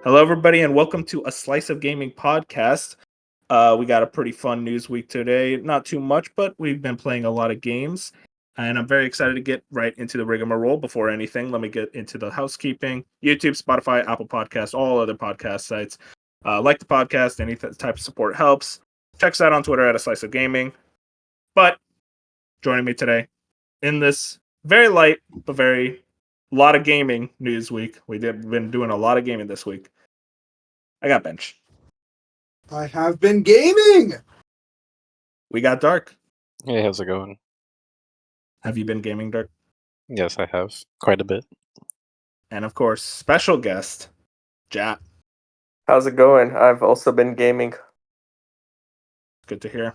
Hello, everybody, and welcome to a Slice of Gaming podcast. We got a pretty fun news week today. Not too much, but we've been playing a lot of games, and I'm very excited to get right into the rigmarole. Before anything, let me get into the housekeeping. YouTube, Spotify, Apple Podcasts, all other podcast sites. Like the podcast, any type of support helps. Check us out on Twitter at a Slice of Gaming. But joining me today in this very light but very lot of gaming news week. We've been doing a lot of gaming this week. I got Bench. I have been gaming! We got Dark. Hey, how's it going? Have you been gaming, Dark? Yes, I have. Quite a bit. And of course, special guest, Jap. How's it going? I've also been gaming. Good to hear.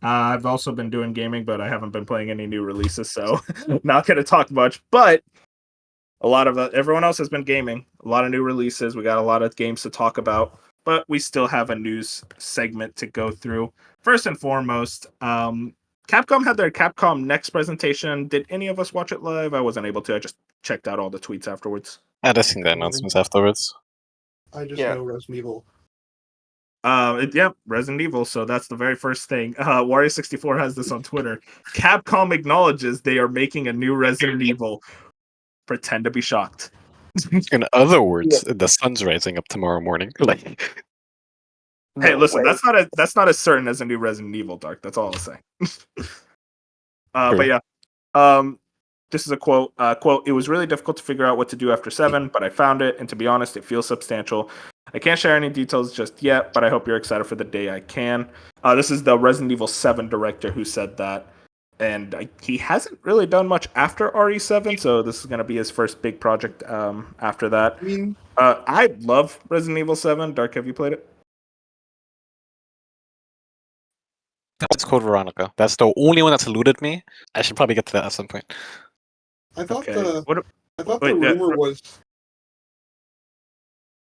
I've also been doing gaming, but I haven't been playing any new releases, so not going to talk much. But a lot of everyone else has been gaming. A lot of new releases. We got a lot of games to talk about, but we still have a news segment to go through. First and foremost, Capcom had their Capcom Next presentation. Did any of us watch it live? I wasn't able to. I just checked out all the tweets afterwards. I'd have seen the announcements afterwards. I just Yeah. know Resident Evil. Resident Evil. So that's the very first thing. Wario64 has this on Twitter. Capcom acknowledges they are making a new Resident Evil. Pretend to be shocked. In other words, the sun's rising up tomorrow morning. Like, Hey, listen, way. that's not as certain as a new Resident Evil, Dark. That's all I'll say. But yeah, this is a quote. Quote: "It was really difficult to figure out what to do after 7, but I found it, and to be honest, it feels substantial. I can't share any details just yet, but I hope you're excited for the day I can." This is the Resident Evil 7 director who said that, and he hasn't really done much after RE7, so this is going to be his first big project after that. I mean, I love Resident Evil 7. Dark, have you played it? that's Code Veronica. That's the only one that's eluded me. I should probably get to that at some point. I thought Okay. the Wait, rumor was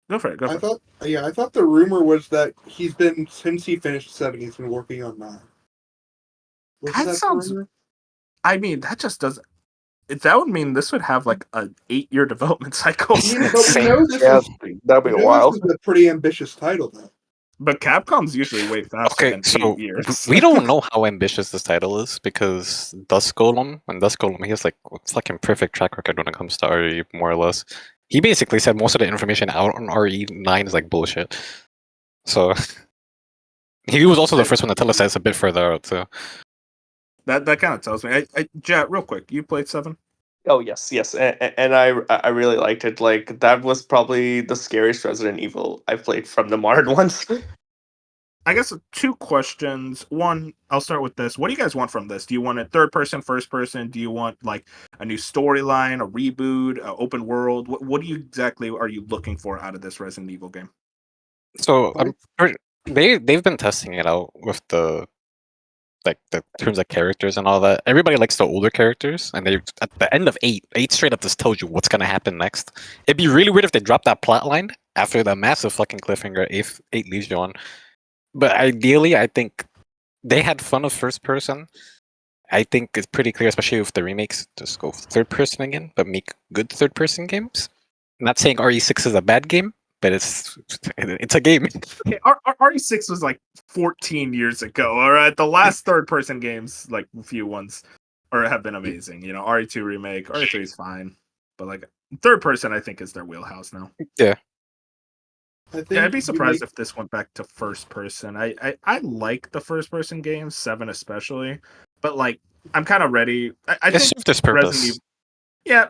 Go for it. Go for it. I thought the rumor was that he's been since he finished 7, he's been working on 9. Was That the sounds- rumor? I mean, that just doesn't. That would mean this would have like an 8-year development cycle. I mean, but we know this Yeah, is, that'd we be know wild. this is a pretty ambitious title, though. But Capcom's usually way faster Okay, than so 8 years. we don't know how ambitious this title is because Dusk Golem, he has like a fucking perfect track record when it comes to RE, more or less. He basically said most of the information out on RE9 is like bullshit. So he was also the first one to tell us that it's a bit further out too. That kind of tells me. Jet, real quick, you played 7? Oh yes, and I really liked it. Like that was probably the scariest Resident Evil I've played from the modern ones. I guess 2 questions. One, I'll start with this. What do you guys want from this? Do you want it third person, first person? Do you want like a new storyline, a reboot, open world? What do you exactly are you looking for out of this Resident Evil game? So they've been testing it out with the terms of characters and all that. Everybody likes the older characters, and they at the end of 8 straight up just tells you what's gonna happen next. It'd be really weird if they dropped that plot line after the massive fucking cliffhanger 8 leaves you on. But ideally, I think they had fun with first person. I think it's pretty clear, especially with the remakes, just go third person again, but make good third person games. I'm not saying RE6 is a bad game, but it's a game. Okay, RE6 was like 14 years ago. All right, the last third-person games, like a few ones, have been amazing. You know, RE2 remake, RE3 is fine, but like third-person, I think is their wheelhouse now. Yeah. I think I'd be surprised if this went back to first-person. I like the first-person games, 7 especially, but like I'm kind of ready. I It's think served its purpose.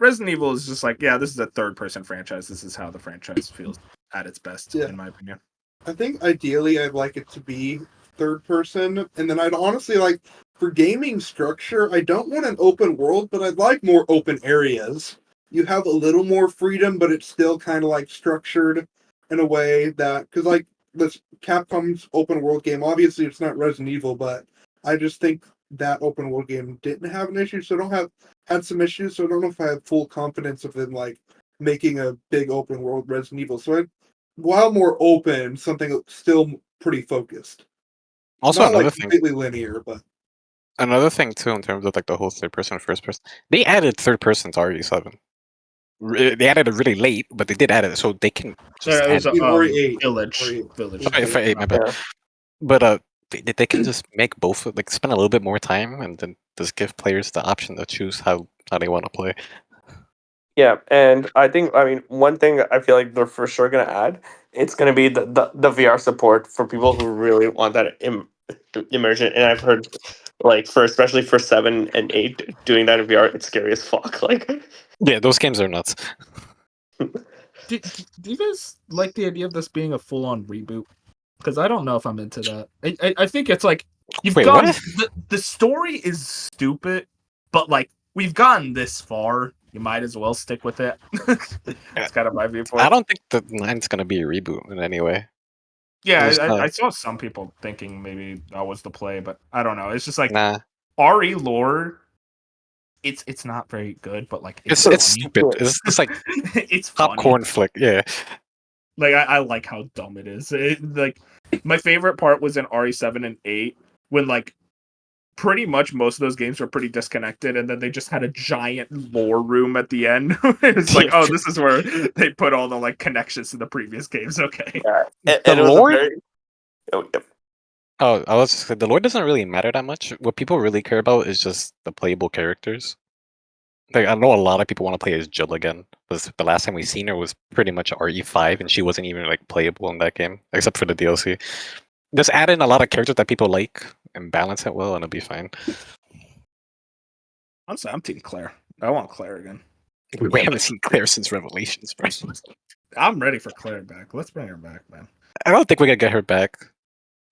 Resident Evil is just like, this is a third-person franchise. This is how the franchise feels at its best, in my opinion. I think ideally I'd like it to be third person, and then I'd honestly like, for gaming structure, I don't want an open world, but I'd like more open areas. You have a little more freedom, but it's still kind of like structured in a way that, because like this Capcom's open world game, obviously it's not Resident Evil, but I just think that open world game didn't have an issue, so had some issues, so I don't know if I have full confidence of them like making a big open world Resident Evil. So while more open, something still pretty focused. Also, Not another like thing. completely linear, but Another thing too, in terms of like the whole third person, first person, they added third person to RE7. They added it really late, but they did add it, so they can just It add was it. RE8. Village. RE8. Village. Oh, if I, my bad. Yeah. But they can just make both, like spend a little bit more time, and then just give players the option to choose how they want to play. Yeah, and I mean, one thing I feel like they're for sure gonna add, it's gonna be the VR support for people who really want that immersion. And I've heard, like, especially for 7 and 8, doing that in VR, it's scary as fuck. Like, Yeah, those games are nuts. Do you guys like the idea of this being a full-on reboot? Because I don't know if I'm into that. I think it's like you've Wait, gone. what? The story is stupid, but like we've gotten this far, you might as well stick with it. It's kind of my viewpoint. I don't think the 9's gonna be a reboot in any way. Yeah, There's I saw some people thinking maybe that was the play, but I don't know. It's just like nah. RE lore. It's not very good, but like It's funny. stupid. It's just like It's funny. popcorn flick. Yeah. Like I like how dumb it is. Like my favorite part was in RE7 and 8 when like pretty much most of those games were pretty disconnected, and then they just had a giant lore room at the end. It's like, oh, this is where they put all the like connections to the previous games. Okay. yeah, The and it was lore. a very. Oh, yep. Oh, I was the lore doesn't really matter that much. What people really care about is just the playable characters. Like I know a lot of people want to play as Jill again. Because the last time we seen her was pretty much RE5, and she wasn't even like playable in that game, except for the DLC. Just add in a lot of characters that people like and balance it well, and it'll be fine. Honestly, I'm Team Claire. I want Claire again. We haven't seen Claire since Revelations, bro. I'm ready for Claire back. Let's bring her back, man. I don't think we're gonna get her back.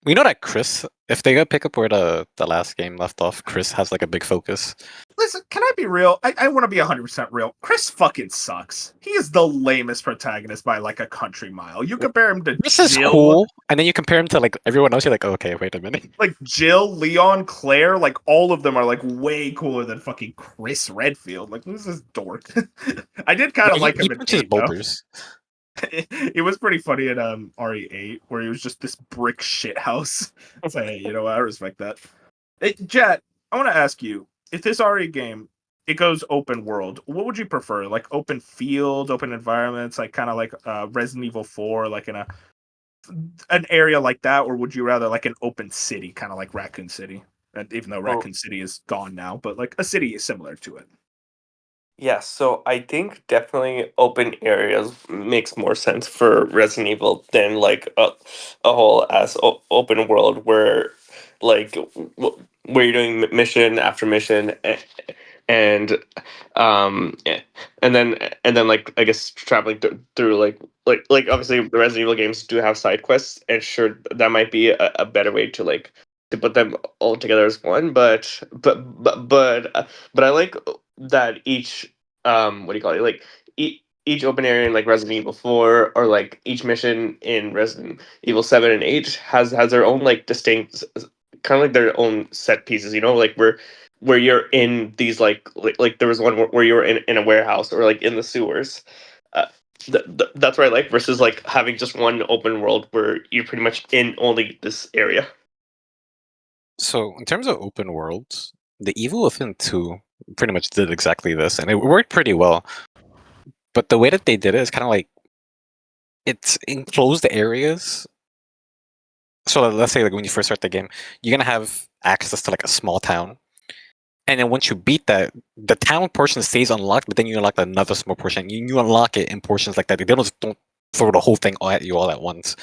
We know that Chris, if they gotta pick up where the last game left off, Chris has like a big focus. Listen, can I be real? I want to be 100% real. Chris fucking sucks. He is the lamest protagonist by like a country mile. You compare him to Chris is Jill, cool, and then you compare him to like everyone else. You're like, okay, wait a minute. like Jill, Leon, Claire, like all of them are like way cooler than fucking Chris Redfield. Like who's this dork? I did kind of like him He in punches 8, though. boulders. It was pretty funny in RE8 where he was just this brick shit house. It's like, hey, you know what? I respect that. Hey, Jet, I want to ask you, if this RE game it goes open world, what would you prefer? Like open fields, open environments, like kind of like Resident Evil 4, like in an area like that, or would you rather like an open city, kind of like Raccoon City? And even though Raccoon City is gone now, but like a city is similar to it. Yes, so I think definitely open areas makes more sense for Resident Evil than like a whole as open world where like where you're doing mission after mission and eh, and then like I guess traveling through like obviously the Resident Evil games do have side quests, and sure that might be a better way to like to put them all together as one, but I like that each what do you call it, like each open area in like Resident Evil 4 or like each mission in Resident Evil 7 and 8 has their own like distinct kind of like their own set pieces, you know, like where you're in these like there was one where you were in a warehouse or like in the sewers. uh, that's what I like versus like having just one open world where you're pretty much in only this area. So in terms of open worlds, the Evil Within 2 pretty much did exactly this, and it worked pretty well. But the way that they did it is kind of like it's enclosed areas. So let's say like when you first start the game, you're gonna have access to like a small town, and then once you beat that, the town portion stays unlocked, but then you unlock another small portion. You unlock it in portions like that. They don't throw the whole thing at you all at once.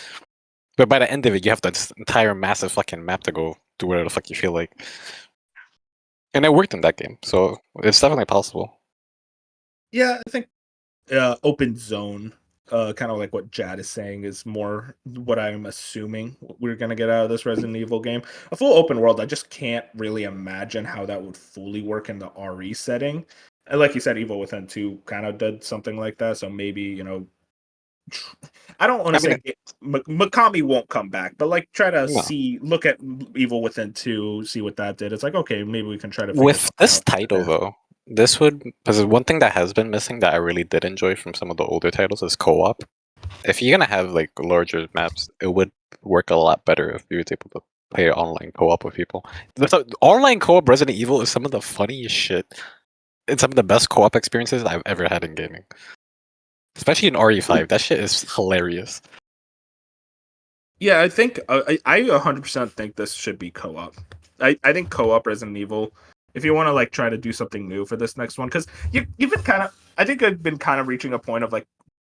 But by the end of it, you have this entire massive fucking map to go to where the fuck you feel like. And it worked in that game, so it's definitely possible. Yeah, I think open zone, kind of like what Jad is saying, is more what I'm assuming we're gonna get out of this Resident Evil game. A full open world, I just can't really imagine how that would fully work in the RE setting. And like you said, Evil Within 2 kind of did something like that, so maybe, you know, I don't want to say Mikami won't come back, but like try to look at Evil Within 2, see what that did. It's like, okay, maybe we can try to figure With this out. title though, this would, because one thing that has been missing that I really did enjoy from some of the older titles is co-op. If you're gonna have like larger maps, it would work a lot better if you were able to play online co-op with people. Online co-op Resident Evil is some of the funniest shit. It's some of the best co-op experiences I've ever had in gaming. especially in RE5. That shit is hilarious. Yeah, I think I 100% think this should be co-op. I think co-op Resident Evil. If you want to like try to do something new for this next one, because you've been kind of, I think I've been kind of reaching a point of like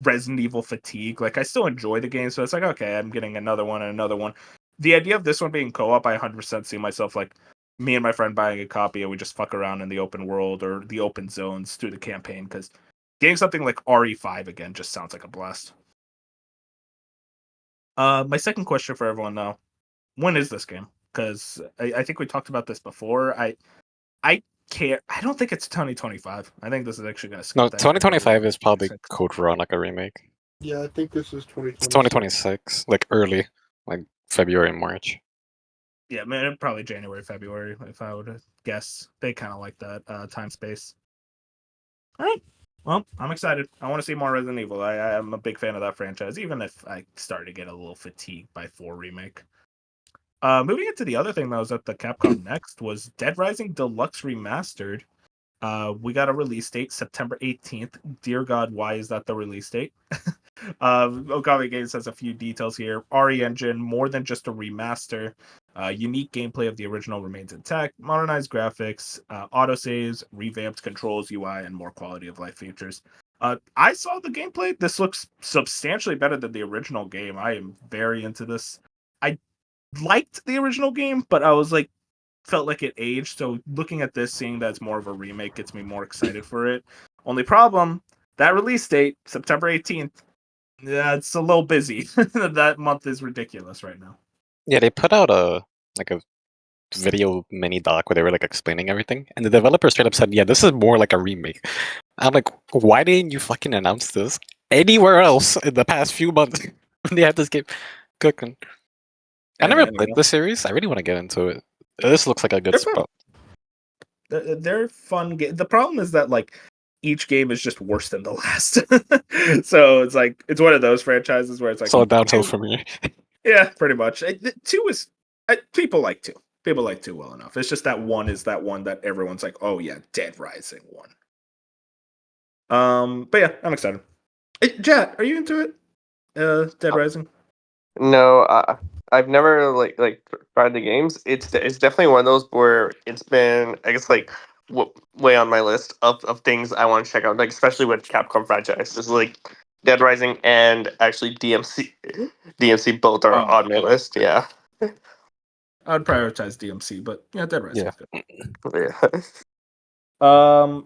Resident Evil fatigue. Like I still enjoy the game, so it's like okay, I'm getting another one and another one. The idea of this one being co-op, I 100% see myself like me and my friend buying a copy and we just fuck around in the open world or the open zones through the campaign. Because getting something like RE5 again just sounds like a blast. My second question for everyone now: when is this game? Because I think we talked about this before. I can't. I don't think it's 2025. I think this is actually going to skip No, that. year and go to 2025 is probably 2026. Code Veronica remake. Yeah, I think this is It's 2026. 2026, like early, like February and March. Yeah, man, probably January, February, if I would guess. They kind of like that time space. All right. Well, I'm excited. I want to see more Resident Evil. I am a big fan of that franchise, even if I started to get a little fatigued by 4 remake. Moving into the other thing that was at the Capcom Next was Dead Rising Deluxe Remastered. We got a release date, September 18th. Dear God, why is that the release date? Okami Games has a few details here. RE engine, more than just a remaster. Unique gameplay of the original remains intact. Modernized graphics, autosaves, revamped controls, UI, and more quality of life features. I saw the gameplay. This looks substantially better than the original game. I am very into this. I liked the original game, but I was like, felt like it aged. So looking at this, seeing that it's more of a remake, gets me more excited for it. Only problem, that release date, September 18th. Yeah, it's a little busy. That month is ridiculous right now. Yeah, they put out a video mini doc where they were like explaining everything, and the developer straight up said, "Yeah, this is more like a remake." I'm like, why didn't you fucking announce this anywhere else in the past few months when they had this game cooking? I never Man, played the series. I really want to get into it. This looks like a good they're fun. spot. They're fun. The problem is that like each game is just worse than the last. So it's like it's one of those franchises where it's like So downhill from here. yeah, pretty much. Two is people like two. People like two well enough. It's just that one is that one that everyone's like, oh yeah, Dead Rising 1. But yeah, I'm excited. Hey, Jet, are you into it? Dead Rising. No, I've never tried the games. It's definitely one of those where it's been, I guess, like way on my list of things I want to check out, like especially with Capcom franchises like Dead Rising and actually DMC. DMC both are on my list. Yeah. I'd prioritize DMC, but yeah, Dead Rising. Yeah. Yeah.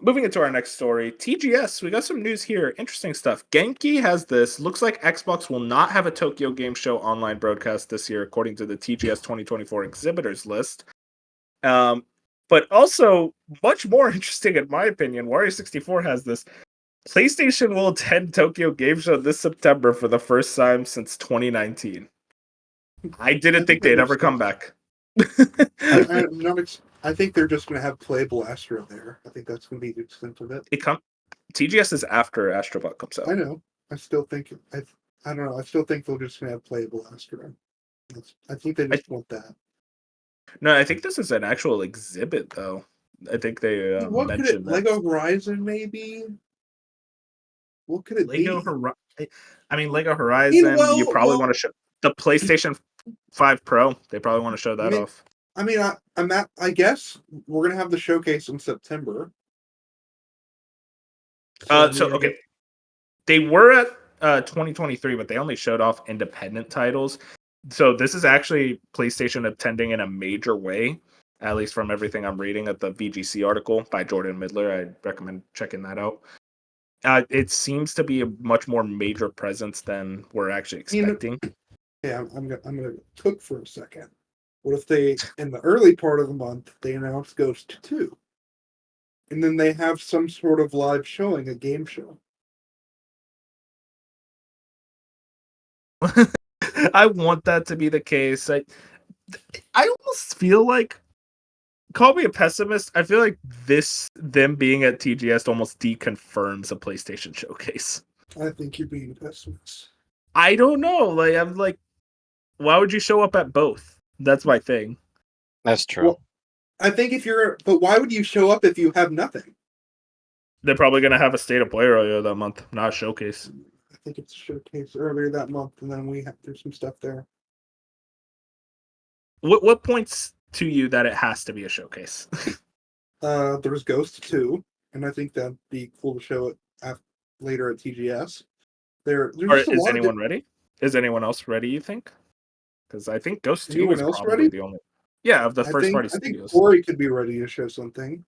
Moving into our next story, TGS. We got some news here. Interesting stuff. Genki has this. Looks like Xbox will not have a Tokyo Game Show online broadcast this year, according to the TGS 2024 exhibitors list. But also much more interesting, in my opinion, Wario 64 has this. PlayStation will attend Tokyo Game Show this September for the first time since 2019. I didn't think they'd ever come back. I think they're just going to have Play Blaster there. I think that's going to be the extent of it. TGS is after Astrobot comes out. I know. I still think I don't know. I still think they're just going to have Play Blaster. I think they just want that. No, I think this is an actual exhibit, though. I think they what could it? mentioned that. Lego Horizon, maybe. What could it be? Lego Horizon. Well, you probably want to show the PlayStation 5 Pro. They probably want to show that off. I guess we're gonna have the showcase in September. Okay, they were at 2023, but they only showed off independent titles. So this is actually PlayStation attending in a major way, at least from everything I'm reading at the VGC article by Jordan Midler. I recommend checking that out. It seems to be a much more major presence than we're actually expecting. Yeah, I'm gonna cook for a second. What if they, in the early part of the month, they announce Ghost 2? And then they have some sort of live showing, a game show. I want that to be the case. I almost feel like, call me a pessimist, I feel like them being at TGS almost deconfirms a PlayStation showcase. I think you're being a pessimist. I don't know. I'm like, why would you show up at both? That's my thing. That's true. Well, I think but why would you show up if you have nothing? They're probably gonna have a state of play earlier that month, not a showcase. I think it's a showcase earlier that month, and then there's some stuff there. What points to you that it has to be a showcase? There's Ghost 2, and I think that'd be cool to show it later at TGS. There's just a Is lot anyone ready? Is anyone else ready, you think? Because I think Ghost 2 Anyone is else probably ready? the only. Yeah, of the first party I think studios. Corey could be ready to show something.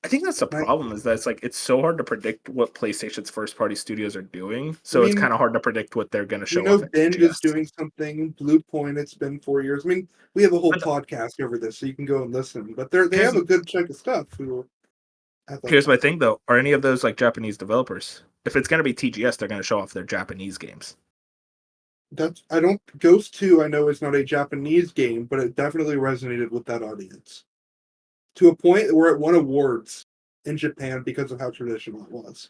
I think that's the problem, is that it's so hard to predict what PlayStation's first party studios are doing. So I it's mean, kind of hard to predict what they're going to show We know off at Bend is TGS. doing something. Blue Point, it's been 4 years. I mean, we have a whole podcast over this, so you can go and listen. But they have a good chunk of stuff. Here's my thing, though. Are any of those like Japanese developers? If it's going to be TGS, they're going to show off their Japanese games. Ghost 2, I know is not a Japanese game, but it definitely resonated with that audience. To a point where it won awards in Japan because of how traditional it was.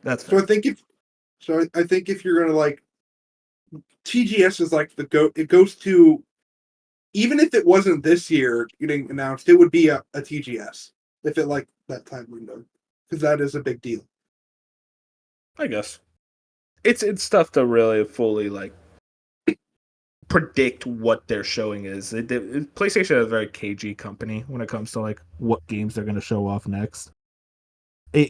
That's so. fair. I think if you're gonna like, TGS is like it goes to, even if it wasn't this year getting announced, it would be a TGS if it like that time window, because that is a big deal. I guess it's tough to really fully like predict what they're showing is. PlayStation is a very cagey company when it comes to like what games they're going to show off next.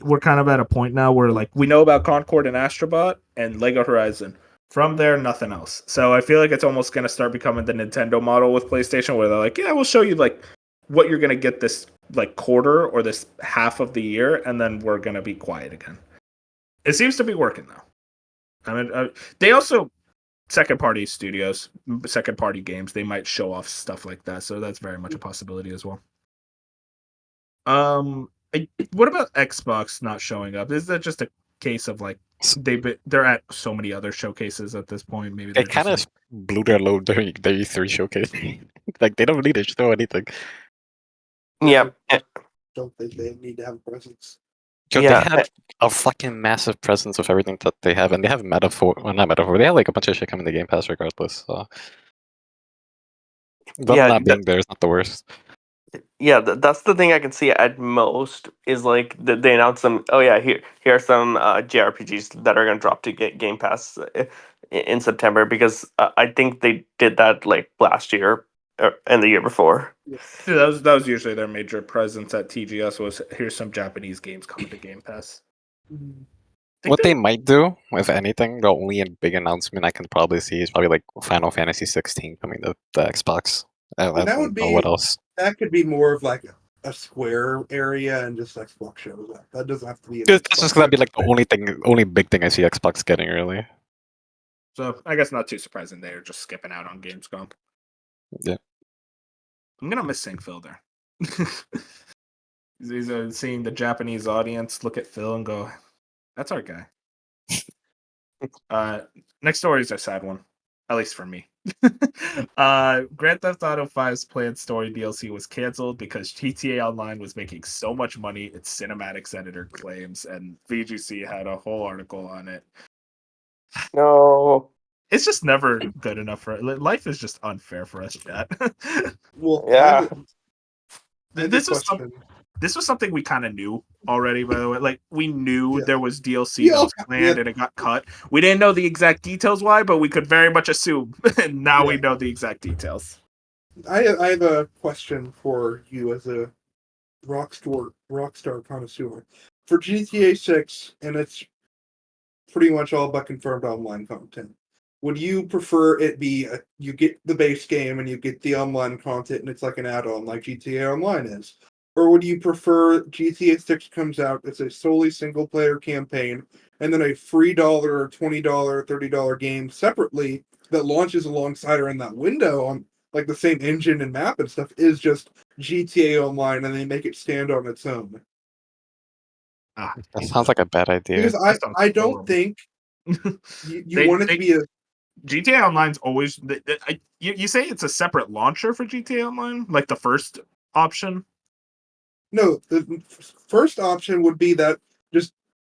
We're kind of at a point now where like we know about Concord and Astrobot and Lego Horizon. From there, nothing else. So I feel like it's almost going to start becoming the Nintendo model with PlayStation, where they're like, yeah, we'll show you like what you're going to get this like quarter or this half of the year, and then we're going to be quiet again. It seems to be working though. I mean, they also second party studios, second party games, they might show off stuff like that. So that's very much a possibility as well. What about Xbox not showing up? Is that just a case of like they're at so many other showcases at this point? Maybe they kind of blew their load during their E3 showcase. Like they don't need to show anything. Yeah. I don't think they need to have a presence. So they have a fucking massive presence of everything that they have, and they have Metaphor. Well, not Metaphor. They have like a bunch of shit coming to Game Pass regardless. So. Them not being there is not the worst. Yeah, that's the thing I can see at most is like they announce some. Oh yeah, here are some JRPGs that are gonna drop to get Game Pass in September, because I think they did that like last year and the year before. Yeah, that was usually their major presence at TGS. Was here's some Japanese games coming to Game Pass. What they might do, if anything, the only big announcement I can probably see is probably like Final Fantasy 16 coming to the Xbox. I don't know what else. That could be more of like a Square area and just Xbox shows up. That doesn't have to be. That's just gonna be like the only big thing I see Xbox getting really. So I guess not too surprising they're just skipping out on Gamescom. Yeah, I'm gonna miss seeing Phil there. He's seeing the Japanese audience look at Phil and go, "That's our guy." Next story is a sad one, at least for me. Grand Theft Auto 5's planned story DLC was canceled because GTA Online was making so much money, its cinematics editor claims, and VGC had a whole article on it. No, it's just never good enough for life. Is just unfair for us, chat. Well, yeah. This was something we kind of knew already, by the way. Like, we knew there was DLC that was planned and it got cut. We didn't know the exact details why, but we could very much assume. And now we know the exact details. I have a question for you as a Rockstar connoisseur. For GTA 6, and it's pretty much all but confirmed online content, would you prefer it be you get the base game and you get the online content and it's like an add-on like GTA Online is? Or would you prefer GTA 6 comes out, it's a solely single-player campaign, and then a free $20, $30 game separately that launches alongside or in that window on like the same engine and map and stuff is just GTA Online, and they make it stand on its own? That sounds like a bad idea. Because I don't think you want it to be a GTA Online's always you say it's a separate launcher for GTA Online, like the first option. No, the first option would be that just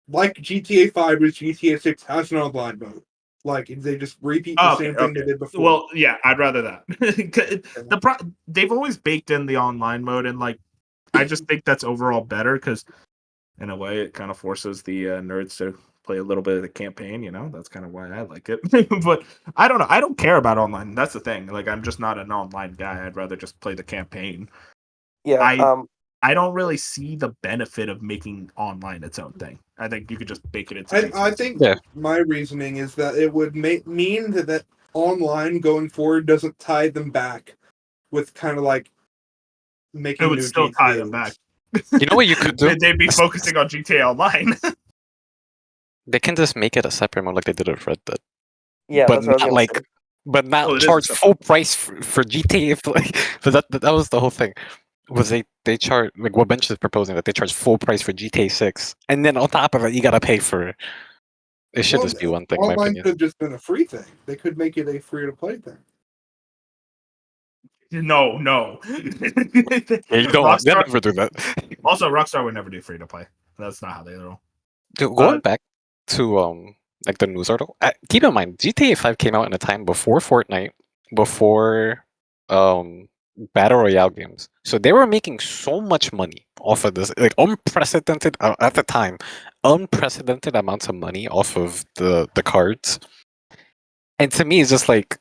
like GTA 5 is GTA 6 has an online mode. Like they just repeat the same thing they did before. Well, yeah, I'd rather that. They've always baked in the online mode, and like I just think that's overall better because In a way, it kind of forces the nerds to play a little bit of the campaign. That's kind of why I like it. But I don't know. I don't care about online. That's the thing. Like, I'm just not an online guy. I'd rather just play the campaign. Yeah. I don't really see the benefit of making online its own thing. I think you could just bake it into I GTA. think Yeah. my reasoning is that it would mean that online going forward doesn't tie them back with kind of like It making would new still tie them GTAs. back. You know what you could do? They'd be focusing on GTA Online. They can just make it a separate mode like they did with Red Dead, Yeah, but that's what I was not gonna like, say. but Oh, not it is a charge separate full price for GTA. Like, but that was the whole thing. Was they charge like what Bench is proposing that they charge full price for GTA 6, and then on top of it you gotta pay for it. It should Well, just be one thing, in my online opinion. could have just been a free thing. They could make it a free to play thing. No. Yeah, you don't want. They'll Rockstar. never do that. Also, Rockstar would never do free to play. That's not how they roll. Dude, going back to like the news article, keep in mind GTA 5 came out in a time before Fortnite, before battle royale games, so they were making so much money off of this, like unprecedented at the time, unprecedented amounts of money off of the cards. And to me, it's just like,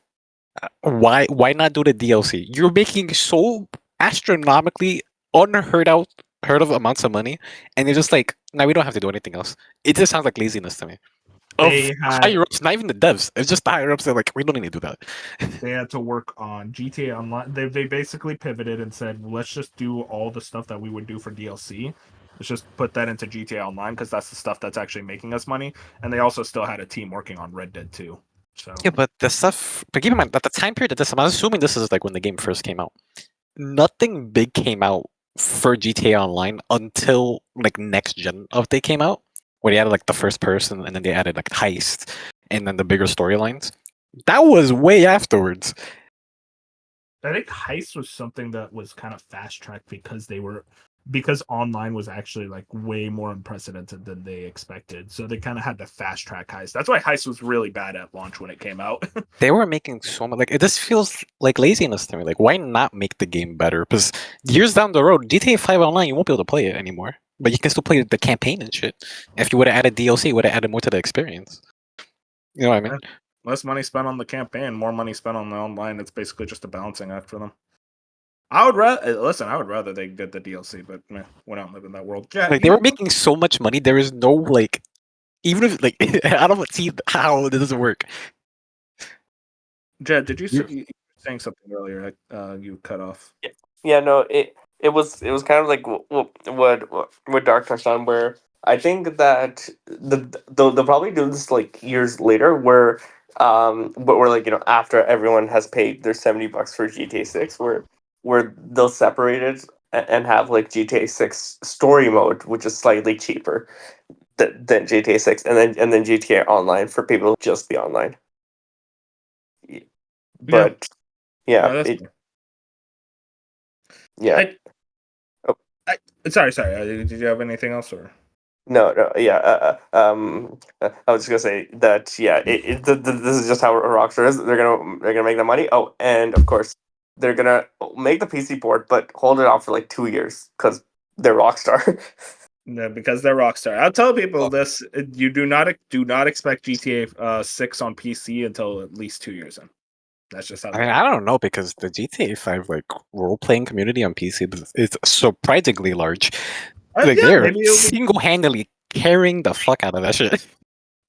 why not do the DLC? You're making so astronomically heard of amounts of money, and you're just like, no, we don't have to do anything else. It just sounds like laziness to me. Of They had higher ups, not even the devs. It's just the higher ups. They're like, we don't need to do that. they had to work on GTA Online. They basically pivoted and said, let's just do all the stuff that we would do for DLC. Let's just put that into GTA Online because that's the stuff that's actually making us money. And they also still had a team working on Red Dead 2. So Yeah, but the stuff. But keep in mind, at the time period that this, I'm assuming this is like when the game first came out. Nothing big came out for GTA Online until like next gen update came out, where they added like the first person, and then they added like heist, and then the bigger storylines. That was way afterwards. I think Heist was something that was kind of fast tracked because online was actually like way more unprecedented than they expected. So they kind of had to fast track Heist. That's why Heist was really bad at launch when it came out. They were making so much. Like, it just feels like laziness to me. Like, why not make the game better? Because years down the road, GTA 5 Online, you won't be able to play it anymore. But you can still play the campaign and shit. If you would have added DLC, it would have added more to the experience. You know what I mean? Less money spent on the campaign, more money spent on the online. It's basically just a balancing act for them. I would rather they did the DLC, but we don't live in that world. Yeah, Like, they were making so much money. There is no like, even if like, I don't see how it doesn't work. Jed, did you were saying something earlier? You cut off. Yeah, no, it was kind of like what Dark touched on, where I think that they'll probably do this like years later, where but we're like, after everyone has paid their $70 for GTA 6, where they'll separate it and have like GTA 6 story mode, which is slightly cheaper than GTA 6, and then GTA Online for people who just be online. But yeah, That's it fair. yeah. Oh. Sorry. Did you have anything else, or? No, yeah. I was just gonna say that. Yeah, this is just how Rockstar is. They're gonna make the money. Oh, and of course, they're gonna make the PC port, but hold it off for like 2 years because they're Rockstar. No, because they're Rockstar. I'll tell people Oh. this: you do not expect GTA 6 on PC until at least 2 years in. That's just how. I mean, I don't know, because the GTA 5 like role playing community on PC is surprisingly large. Like, Yeah, they're maybe it'll be. single handedly carrying the fuck out of that shit.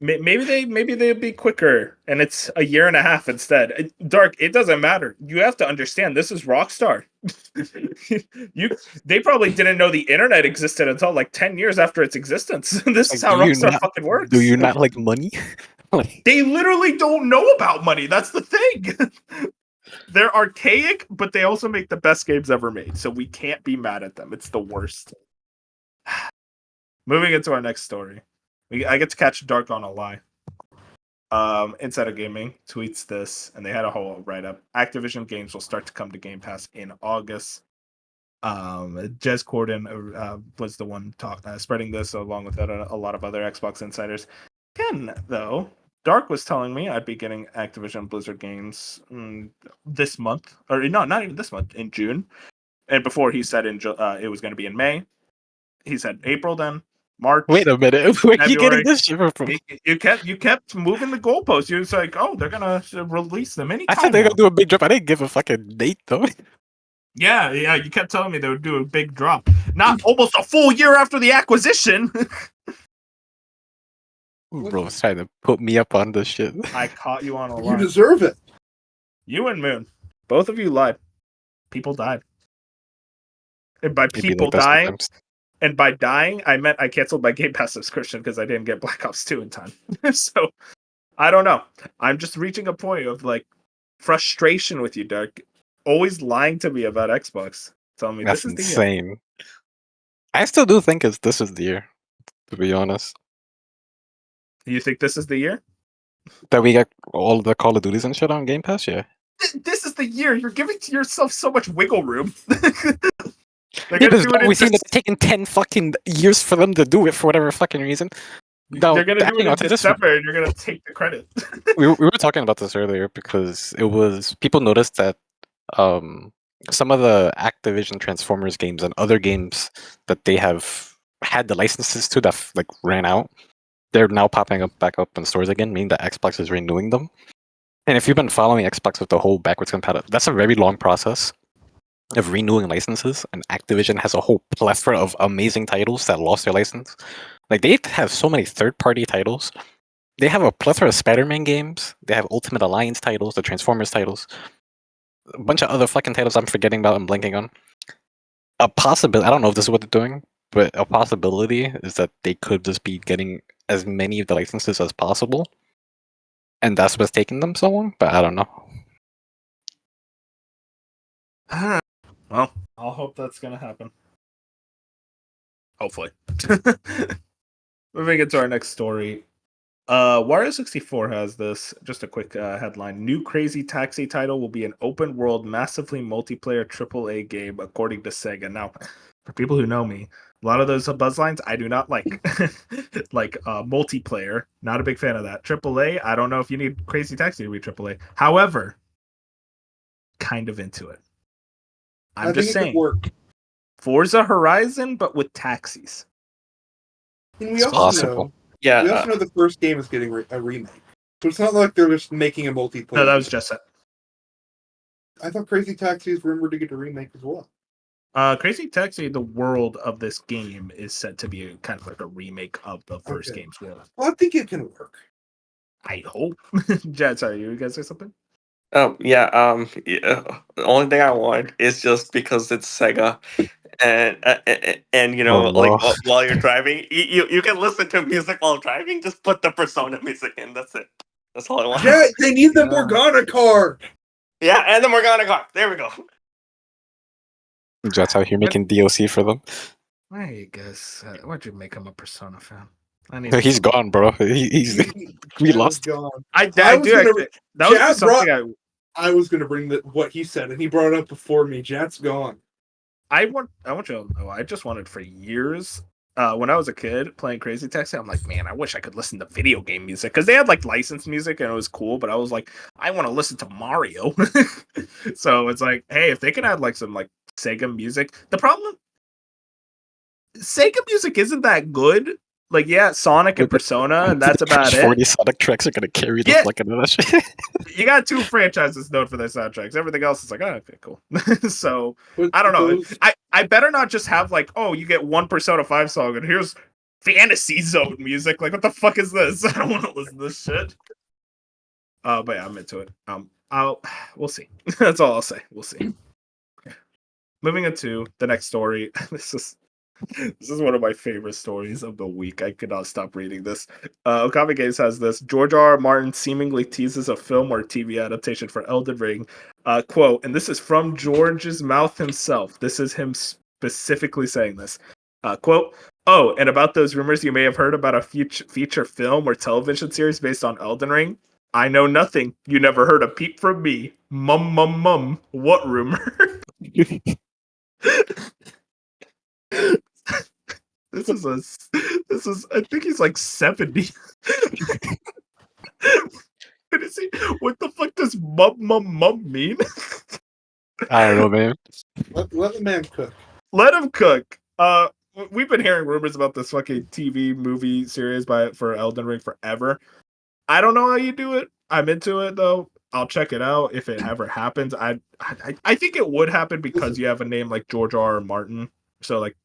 Maybe they'll be quicker, and it's a year and a half instead. Dark, it doesn't matter. You have to understand this is Rockstar. They probably didn't know the internet existed until like 10 years after its existence. This is Like, how Rockstar fucking works. do you not like money? Like, They literally don't know about money. That's the thing. They're archaic, but they also make the best games ever made. So we can't be mad at them. It's the worst. Moving into our next story. I get to catch Dark on a lie. Insider Gaming tweets this, and they had a whole write-up. Activision games will start to come to Game Pass in August. Jez Corden was the one spreading this, along with a lot of other Xbox insiders. Again, though, Dark was telling me I'd be getting Activision Blizzard games this month, or no, not even this month, in June. And before he said it was going to be in May. He said April then. March. Wait a minute. Where are you February. getting this shit from? You kept moving the goalposts. You was like, oh, they're gonna release them I anytime. said they're now. gonna do a big drop. I didn't give a fucking date though. Yeah. You kept telling me they would do a big drop. Not almost a full year after the acquisition. Ooh, bro was trying to put me up on this shit. I caught you on a You lie. deserve it. You and Moon, both of you lied. People died. And by It'd be people like that dying, sometimes. and by dying, I meant I canceled my Game Pass subscription because I didn't get Black Ops 2 in time. So I don't know. I'm just reaching a point of like frustration with you, Dirk. Always lying to me about Xbox. Telling me That's this is the year. insane. I still do think this is the year, to be honest. You think this is the year? That we get all the Call of Duties and shit on Game Pass, yeah. This is the year. You're giving to yourself so much wiggle room. They're Yeah, gonna but do it in we've seen Dec- it's taken 10 fucking years for them to do it for whatever fucking reason. No, They're gonna do it hang in on to this. December, and you're gonna take the credit. We were talking about this earlier because it was people noticed that some of the Activision Transformers games and other games that they have had the licenses to that like ran out, they're now popping up back up in stores again, meaning that Xbox is renewing them. And if you've been following Xbox with the whole backwards compatible, that's a very long process of renewing licenses, and Activision has a whole plethora of amazing titles that lost their license. Like they have so many third-party titles. They have a plethora of Spider-Man games. They have Ultimate Alliance titles, the Transformers titles, a bunch of other fucking titles I'm forgetting about and blanking on. A possibility, I don't know if this is what they're doing, but a possibility is that they could just be getting as many of the licenses as possible, and that's what's taking them so long. But I don't know. Well, I'll hope that's gonna happen. Hopefully. Moving into our next story. Wario 64 has this. Just a quick headline. New Crazy Taxi title will be an open world, massively multiplayer AAA game, according to Sega. Now, for people who know me, a lot of those buzz lines I do not like. Like multiplayer, not a big fan of that. AAA, I don't know if you need Crazy Taxi to be AAA. However, kind of into it. I'm just saying. Work. Forza Horizon, but with taxis. And It's possible. Yeah. We also know the first game is getting a remake, so it's not like they're just making a multiplayer. No, that was just it. I thought Crazy Taxi is rumored to get a remake as well. Crazy Taxi, the world of this game is said to be kind of like a remake of the first game's world. Well, I think it can work. I hope. Jad, sorry, you guys say something? Yeah. The only thing I want is just because it's Sega, and you know, Oh, like no. while you're driving, you can listen to music while driving. Just put the Persona music in. That's it. That's all I want. Yeah, they need the Yeah. Morgana card. Yeah, and the Morgana car. There we go. That's how you're making DLC for them. I guess. Why'd you make him a Persona fan? He's gone, bro. He's we That lost. was gone. I was do gonna- actually. That was Jad just something I was going to bring what he said, and he brought it up before me. Jat's gone. I want you to know. I just wanted for years. When I was a kid playing Crazy Taxi, I'm like, man, I wish I could listen to video game music because they had like licensed music and it was cool. But I was like, I want to listen to Mario. So it's like, hey, if they could add like some like Sega music. The problem, Sega music isn't that good. Like, yeah, Sonic and Persona, and that's about it. 40 Sonic tracks are gonna carry the fucking that shit. You got two franchises known for their soundtracks. Everything else is like, oh, okay, cool. So But I don't know. those- I better not just have like, oh, you get one Persona 5 song and here's Fantasy Zone music. Like, what the fuck is this? I don't want to listen to this shit. But yeah, I'm into it. We'll see. That's all I'll say. We'll see. Moving into the next story. This is one of my favorite stories of the week. I could not stop reading this. Okami Games has this. George R. Martin seemingly teases a film or TV adaptation for Elden Ring. Quote, and this is from George's mouth himself. This is him specifically saying this. Quote, oh, and about those rumors you may have heard about a feature film or television series based on Elden Ring? I know nothing. You never heard a peep from me. Mum, mum, mum. What rumor? This is I think he's like 70. What is he? What the fuck does mum mean? I don't know, man. Let the man cook. Let him cook. we've been hearing rumors about this fucking TV movie series for Elden Ring forever. I don't know how you do it. I'm into it though. I'll check it out if it ever happens. I think it would happen because you have a name like George R. Martin. So like,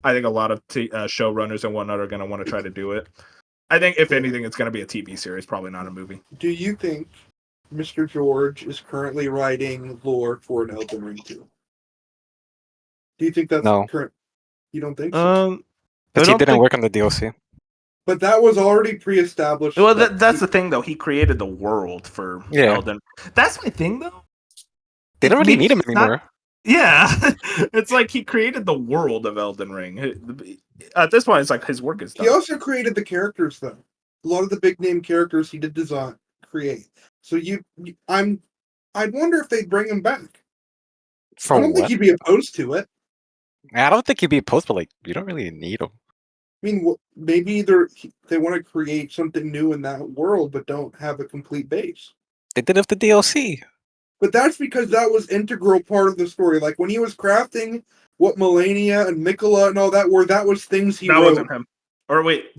I think a lot of showrunners and whatnot are going to want to try to do it. I think if anything, it's going to be a TV series, probably not a movie. Do you think Mr. George is currently writing lore for an Elden Ring 2? Do you think that's current? You don't think so? Because he didn't work on the DLC. But that was already pre-established. Well, that's the thing, though. He created the world for Elden. That's my thing, though. They don't really need him anymore. Yeah, it's like he created the world of Elden Ring. At this point, it's like his work is done. He also created the characters, though. A lot of the big name characters he did create. So I'd wonder if they'd bring him back. I don't think he'd be opposed to it. I don't think he'd be opposed, but like you don't really need him. I mean, maybe they want to create something new in that world, but don't have a complete base. They did it with the DLC. But that's because that was integral part of the story. Like when he was crafting what Melania and Mikola and all that were, that was things he wrote. That wasn't him. Or wait,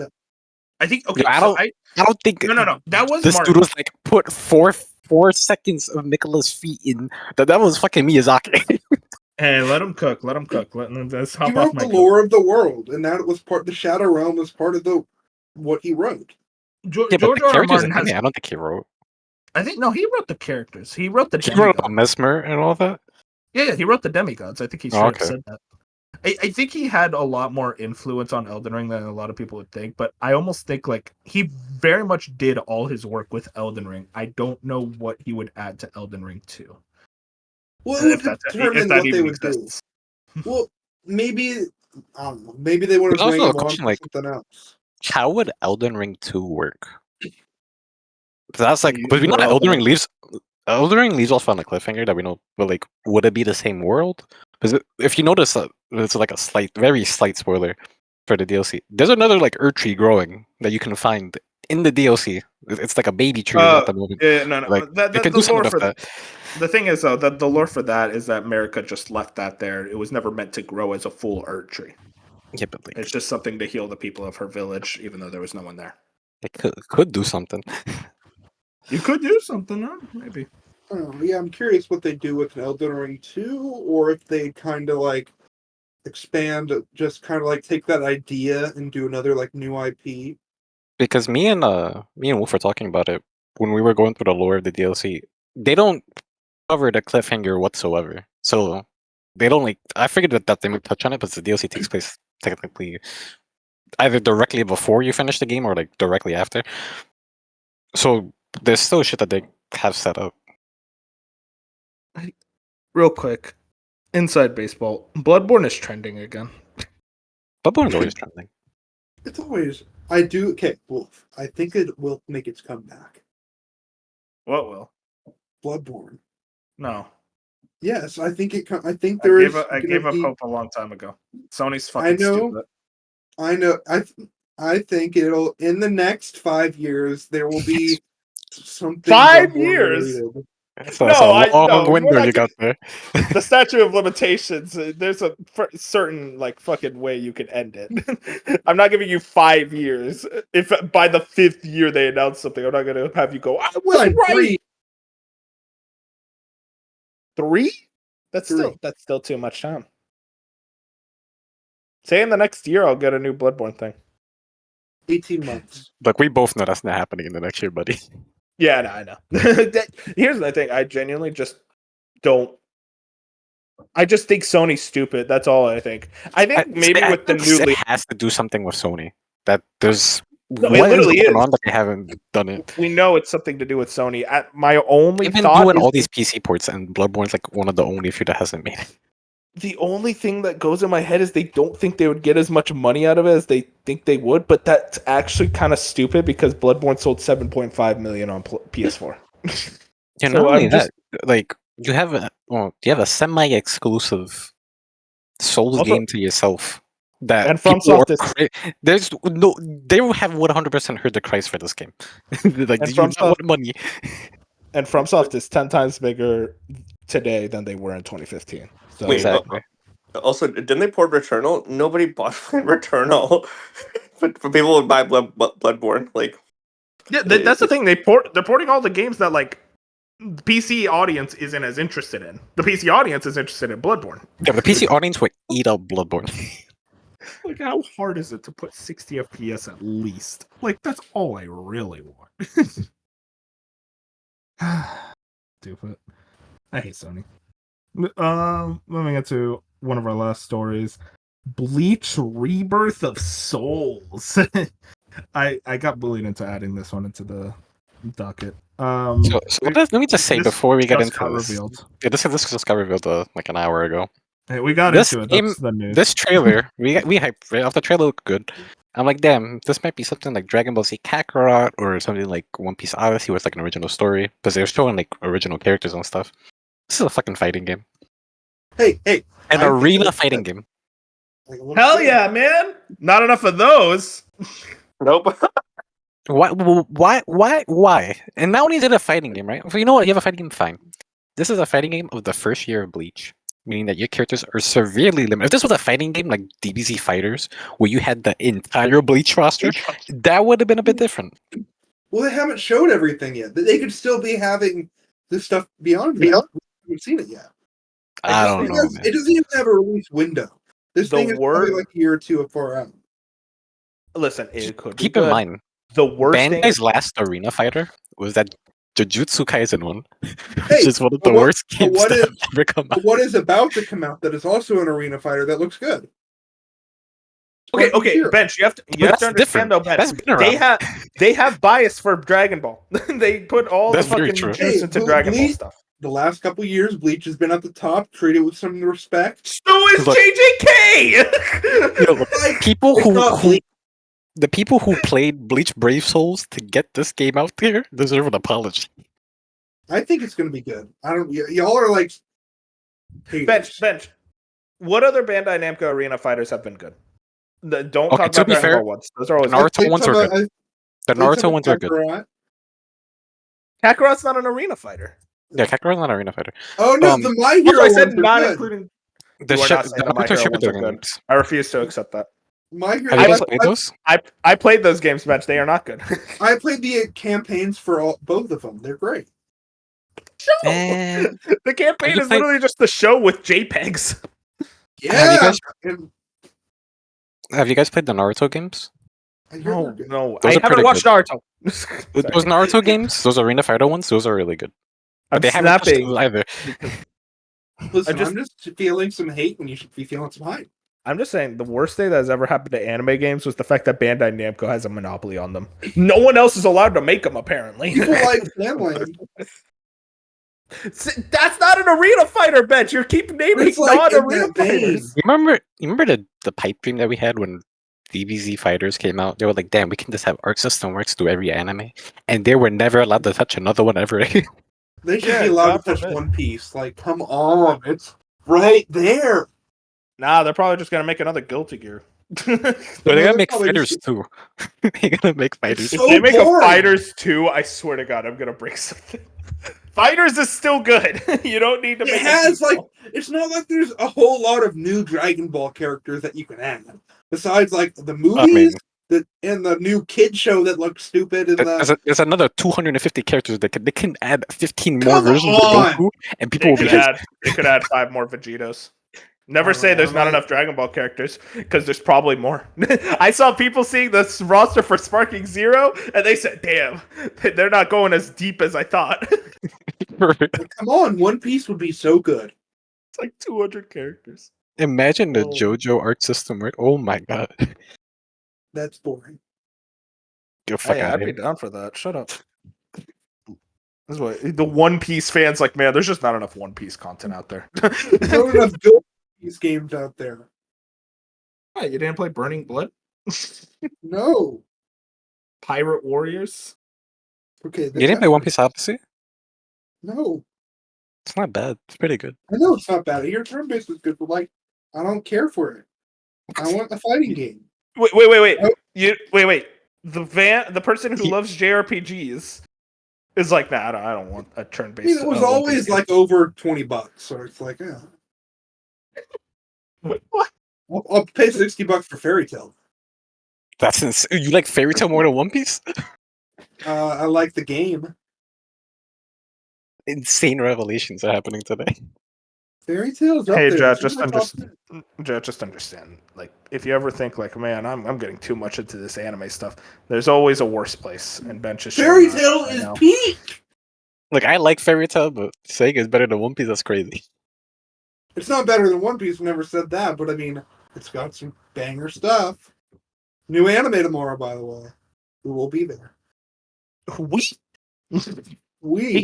I think okay. I don't think. No. That was this Martin. Dude was like put 4 seconds of Mikola's feet in. That was fucking Miyazaki. Hey, let him cook. Let's hop he wrote the lore of the world, and that was the Shadow Realm was part of what he wrote. George R. Martin I don't think he wrote. I think he wrote the characters. He wrote the. He wrote about Mesmer and all that. Yeah, he wrote the demigods. I think he straight said that. I think he had a lot more influence on Elden Ring than a lot of people would think, but I almost think like he very much did all his work with Elden Ring. I don't know what he would add to Elden Ring 2. Well, it would determine what they would do. Well, maybe I don't know. Maybe they want to bring him on for something else. How would Elden Ring 2 work? That's like, but we know that Elden Ring leaves off on a cliffhanger that we know. But like, would it be the same world? Because if you notice, it's like a very slight spoiler for the DLC. There's another like tree growing that you can find in the DLC. It's like a baby tree at the moment. Yeah, no. Like, they can do something with that. The thing is, though, that the lore for that is that America just left that there. It was never meant to grow as a full Erd tree. Yeah, but like, it's just something to heal the people of her village, even though there was no one there. It could do something. You could do something, huh? Maybe. Oh, yeah, I'm curious what they do with an Elden Ring 2, or if they kind of like expand, just kind of like take that idea and do another like new IP. Because me and Wolf were talking about it when we were going through the lore of the DLC. They don't cover the cliffhanger whatsoever. So they don't like. I figured that they might touch on it, but the DLC takes place technically either directly before you finish the game or like directly after. So there's still shit that they have set up. Real quick, inside baseball, Bloodborne is trending again. Bloodborne is always trending. It's always. I do. Okay, Wolf. I think it will make its comeback. What will? Bloodborne. No. Yes, I think it. I think there is. I gave up hope a long time ago. Sony's fucking stupid. I know. I think it'll in the next 5 years there will be something. 5 years. That's a long window you got there. The statute of limitations. There's a certain like fucking way you can end it. I'm not giving you 5 years. If by the 5th year they announce something, I'm not gonna have you go. I was right. 3? That's still too much time. Say in the next year I'll get a new Bloodborne thing. 18 months. Look, we both know that's not happening in the next year, buddy. Yeah, no, I know. Here's the thing. I genuinely just don't. I just think Sony's stupid. That's all I think. I think maybe with the new it has to do something with Sony. That there's it literally is on that they haven't done it. We know it's something to do with Sony. My only They've been doing all these PC ports, and Bloodborne's like one of the only few that hasn't made it. The only thing that goes in my head is they don't think they would get as much money out of it as they think they would, but that's actually kind of stupid because Bloodborne sold 7.5 million on PS4. Not only that, like you have a semi-exclusive Souls game to yourself that and FromSoft there's no they have 100% heard the price for this game. Like, do you not want money? And FromSoft is 10 times bigger today than they were in 2015. So, exactly. Also, didn't they port Returnal? Nobody bought Returnal, but for people would buy Bloodborne. Like, Yeah, that's the thing. They're porting all the games that like the PC audience isn't as interested in. The PC audience is interested in Bloodborne. Yeah, the PC audience would eat up Bloodborne. Like, how hard is it to put 60 FPS at least? Like, that's all I really want. Stupid. I hate Sony. Moving into one of our last stories, Bleach Rebirth of Souls. I got bullied into adding this one into the docket. So let me just say before we get into this, revealed. yeah, this just got revealed like an hour ago. Hey, we got This into it. game- That's the news. This trailer, we hyped right off the trailer looked good. I'm like, damn, this might be something like Dragon Ball Z Kakarot or something like One Piece Odyssey with like an original story because they were showing like original characters and stuff. This is a fucking fighting game, Hey, an I think arena that's fighting good. game. Like, what Hell is it? yeah, man! Not enough of those. nope. Why? And not only is it a fighting game, right? Well, you know what? You have a fighting game, fine. This is a fighting game of the first year of Bleach, meaning that your characters are severely limited. If this was a fighting game like DBZ Fighters, where you had the entire Bleach roster, that would have been a bit different. Well, they haven't showed everything yet. They could still be having this stuff beyond that. We haven't seen it yet. I don't know, man. It doesn't even have a release window. This The thing is probably word- like a year or two far out. Listen, it could Keep be in good. mind, The worst thing. Bandai's last arena fighter was that Jujutsu Kaisen one, Hey, which is one of the but what- worst but games what that if- have ever come out. But what is about to come out that is also an arena fighter that looks good? Okay, Sparking Zero. Bench. You have to that's understand different. though, Bench. That's been around. They have bias for Dragon Ball. They put all That's the very fucking true. juice into Hey, Dragon Ball Bleach- stuff. The last couple years, Bleach has been at the top, treated with some respect. So is Look- JJK. You know, Like, people it's not who Bleach. the people who played Bleach Brave Souls to get this game out there deserve an apology. I think it's going to be good. I don't. Y'all are like haters. Bench. What other Bandai Namco arena fighters have been good? Don't Okay, talk to about be Dragon fair, Ball ones. Those are always Naruto good. played ones some are of- good. I The played some Naruto of ones are good. Kakarot. Kakarot's not an arena fighter. Yeah, Kakarot's not an arena fighter. Oh no, Um, the My Also, Hero I said ones are not good. including. The You are not saying the My Naruto Hero ones are Shippuden good. games. I refuse to accept that. My Hero. Have you guys I- played those? I played those games, Bench. They are not good. I played the campaigns for both of them. They're great. Eh, The campaign Have you is played- literally just the show with JPEGs. Yeah. you have you guys played the Naruto games? I hear they're No, good. no. Those I are haven't pretty watched Naruto. Those Naruto games, those arena fighter ones, those are really good. But I'm they haven't touched snapping. those either. Listen, just- I'm just feeling some hate when you should be feeling some hype. I'm just saying the worst thing that has ever happened to anime games was the fact that Bandai Namco has a monopoly on them. No one else is allowed to make them, apparently. People like Fanland. That's not an arena fighter, Bench. You keep naming It's like in non-arena that vein. fighters. You remember the pipe dream that we had when DBZ Fighters came out? They were like, damn, we can just have Arc System Works do every anime. And they were never allowed to touch another one ever again. They should Yeah, be allowed God to touch forbid. One Piece. Like, come on, it's right there. Nah, they're probably just gonna make another Guilty Gear. But they're gonna make Probably fighters just- too. They're gonna make fighters. so If they make boring. a Fighters 2, I swear to God, I'm gonna break something. Fighters is still good. You don't need to It make has, a sequel. It's not like there's a whole lot of new Dragon Ball characters that you can add. Besides, like, the movies and the new kid show that looks stupid. And There's another 250 characters they can add 15 more Come versions on! of Goku, and They people will be could add 5 more Vegetos. Never I say don't there's know, not man. enough Dragon Ball characters, because there's probably more. I saw people seeing this roster for Sparking Zero, and they said, damn, they're not going as deep as I thought. like, come on, One Piece would be so good. It's like 200 characters. Imagine the Oh. JoJo art system, right? Oh my god. That's boring. Go fuck Hey, out I'd of be here. down for that. Shut up. This is what the One Piece fans like, man, there's just not enough One Piece content out there. There's not enough good Piece games out there. What, you didn't play Burning Blood? No. Pirate Warriors? Okay. You didn't play One Piece Odyssey? No. It's not bad. It's pretty good. I know it's not bad. Your turn based is good, but like, I don't care for it. I want a fighting game. Wait. Oh. Wait. The person who loves JRPGs is like, nah, I don't want a I turn-based. mean, it was always like over $20, so it's like, yeah. I'll pay $60 for Fairy Tail. That's insane. You like Fairy Tail more than One Piece? I like the game. Insane revelations are happening today. Fairy Tail's up Hey, there. Jet, It's in my top 10. just understand. Like, if you ever think like, man, I'm getting too much into this anime stuff, there's always a worse place, and Bench is Fairy showing Tail us right is now. peak. Like, I like Fairy Tail, but saying it's better than One Piece, that's crazy. It's not better than One Piece. Never said that, but I mean, it's got some banger stuff. New anime tomorrow, by the way. We will be there. We. We. He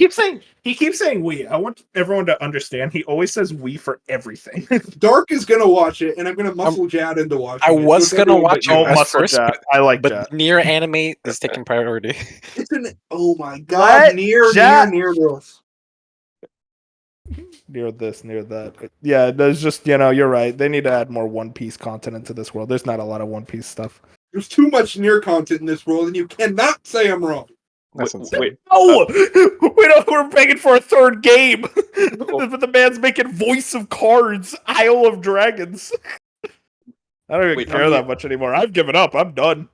keeps saying we. I want everyone to understand. He always says we for everything. Dark is gonna watch it, and I'm gonna muscle Jad into watching I it. was So gonna everyone watch but it you. Don't as muscle first, Jet. I like but Jet. Nier anime is taking priority. It's an oh my god, Let near Jad- this. Near this, near that. Yeah, there's just you're right. They need to add more One Piece content into this world. There's not a lot of One Piece stuff. There's too much near content in this world, and you cannot say I'm wrong. That's insane. Wait, Oh, we're begging for a third game. But the man's making Voice of Cards, Isle of Dragons. I don't even Wait, care that much anymore. I've given up. I'm done.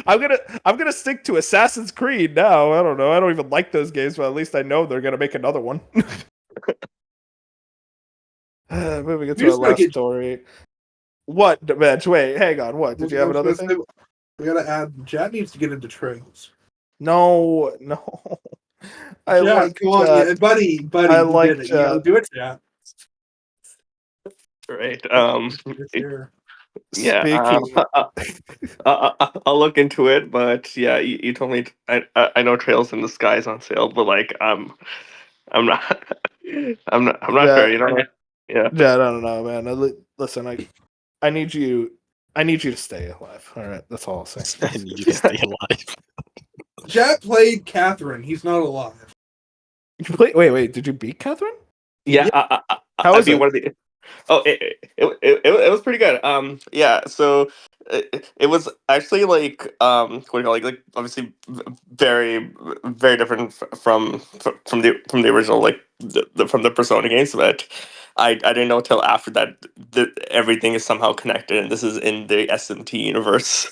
I'm gonna stick to Assassin's Creed now. I don't know. I don't even like those games, but at least I know they're gonna make another one. Moving into You're our just gonna last get- story. What, Bench? Wait, hang on. What? Did you have another thing? We gotta add. Jad needs to get into trails. No. I Jad, like come on, Jet. yeah, buddy. I You like did it. You gotta Jad. do it, Jad. right. It's here. Yeah. Speaking. I'll look into it, but yeah, you told me I know Trails in the Sky is on sale, but like I'm not I'm not sure. Jet, You know. Yeah. Jet, I don't know, man. Listen, I need you. I need you to stay alive. All right, that's all I'll say. I need you to stay alive. Jad played Catherine. He's not alive. Wait. Did you beat Catherine? Yeah. How I is beat it? one of the. Oh, it was pretty good. Yeah. So it was actually like what do you call it? Like obviously very different from the original like from the Persona games, but I didn't know till after that everything is somehow connected, and this is in the SMT universe.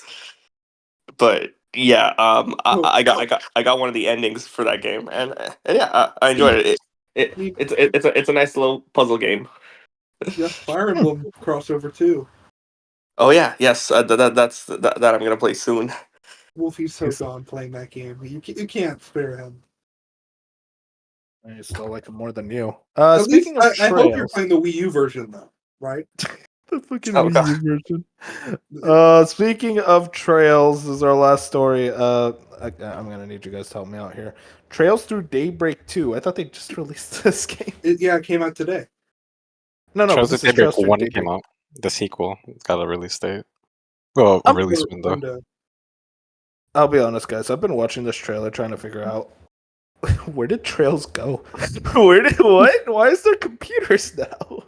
But yeah, I got one of the endings for that game, and yeah, I enjoyed it. It's a nice little puzzle game. Yeah, Fire Emblem crossover too. Oh yeah, yes, that I'm gonna play soon. Wolfie's so gone playing that game. You can't spare him. I still like it more than you. At least Speaking of I hope you're trails, playing the Wii U version though, right? the fucking Oh, Wii God. U version. Speaking of trails, this is our last story. I'm gonna need you guys to help me out here. Trails through Daybreak 2. I thought they just released this game. It came out today. No, but Trails this of is Daybreak Trails through 1 Daybreak. came out. The sequel. It's got a release date. Well, a release window. I'll be honest, guys. I've been watching this trailer trying to figure out where did Trails go? What? Why is there computers now?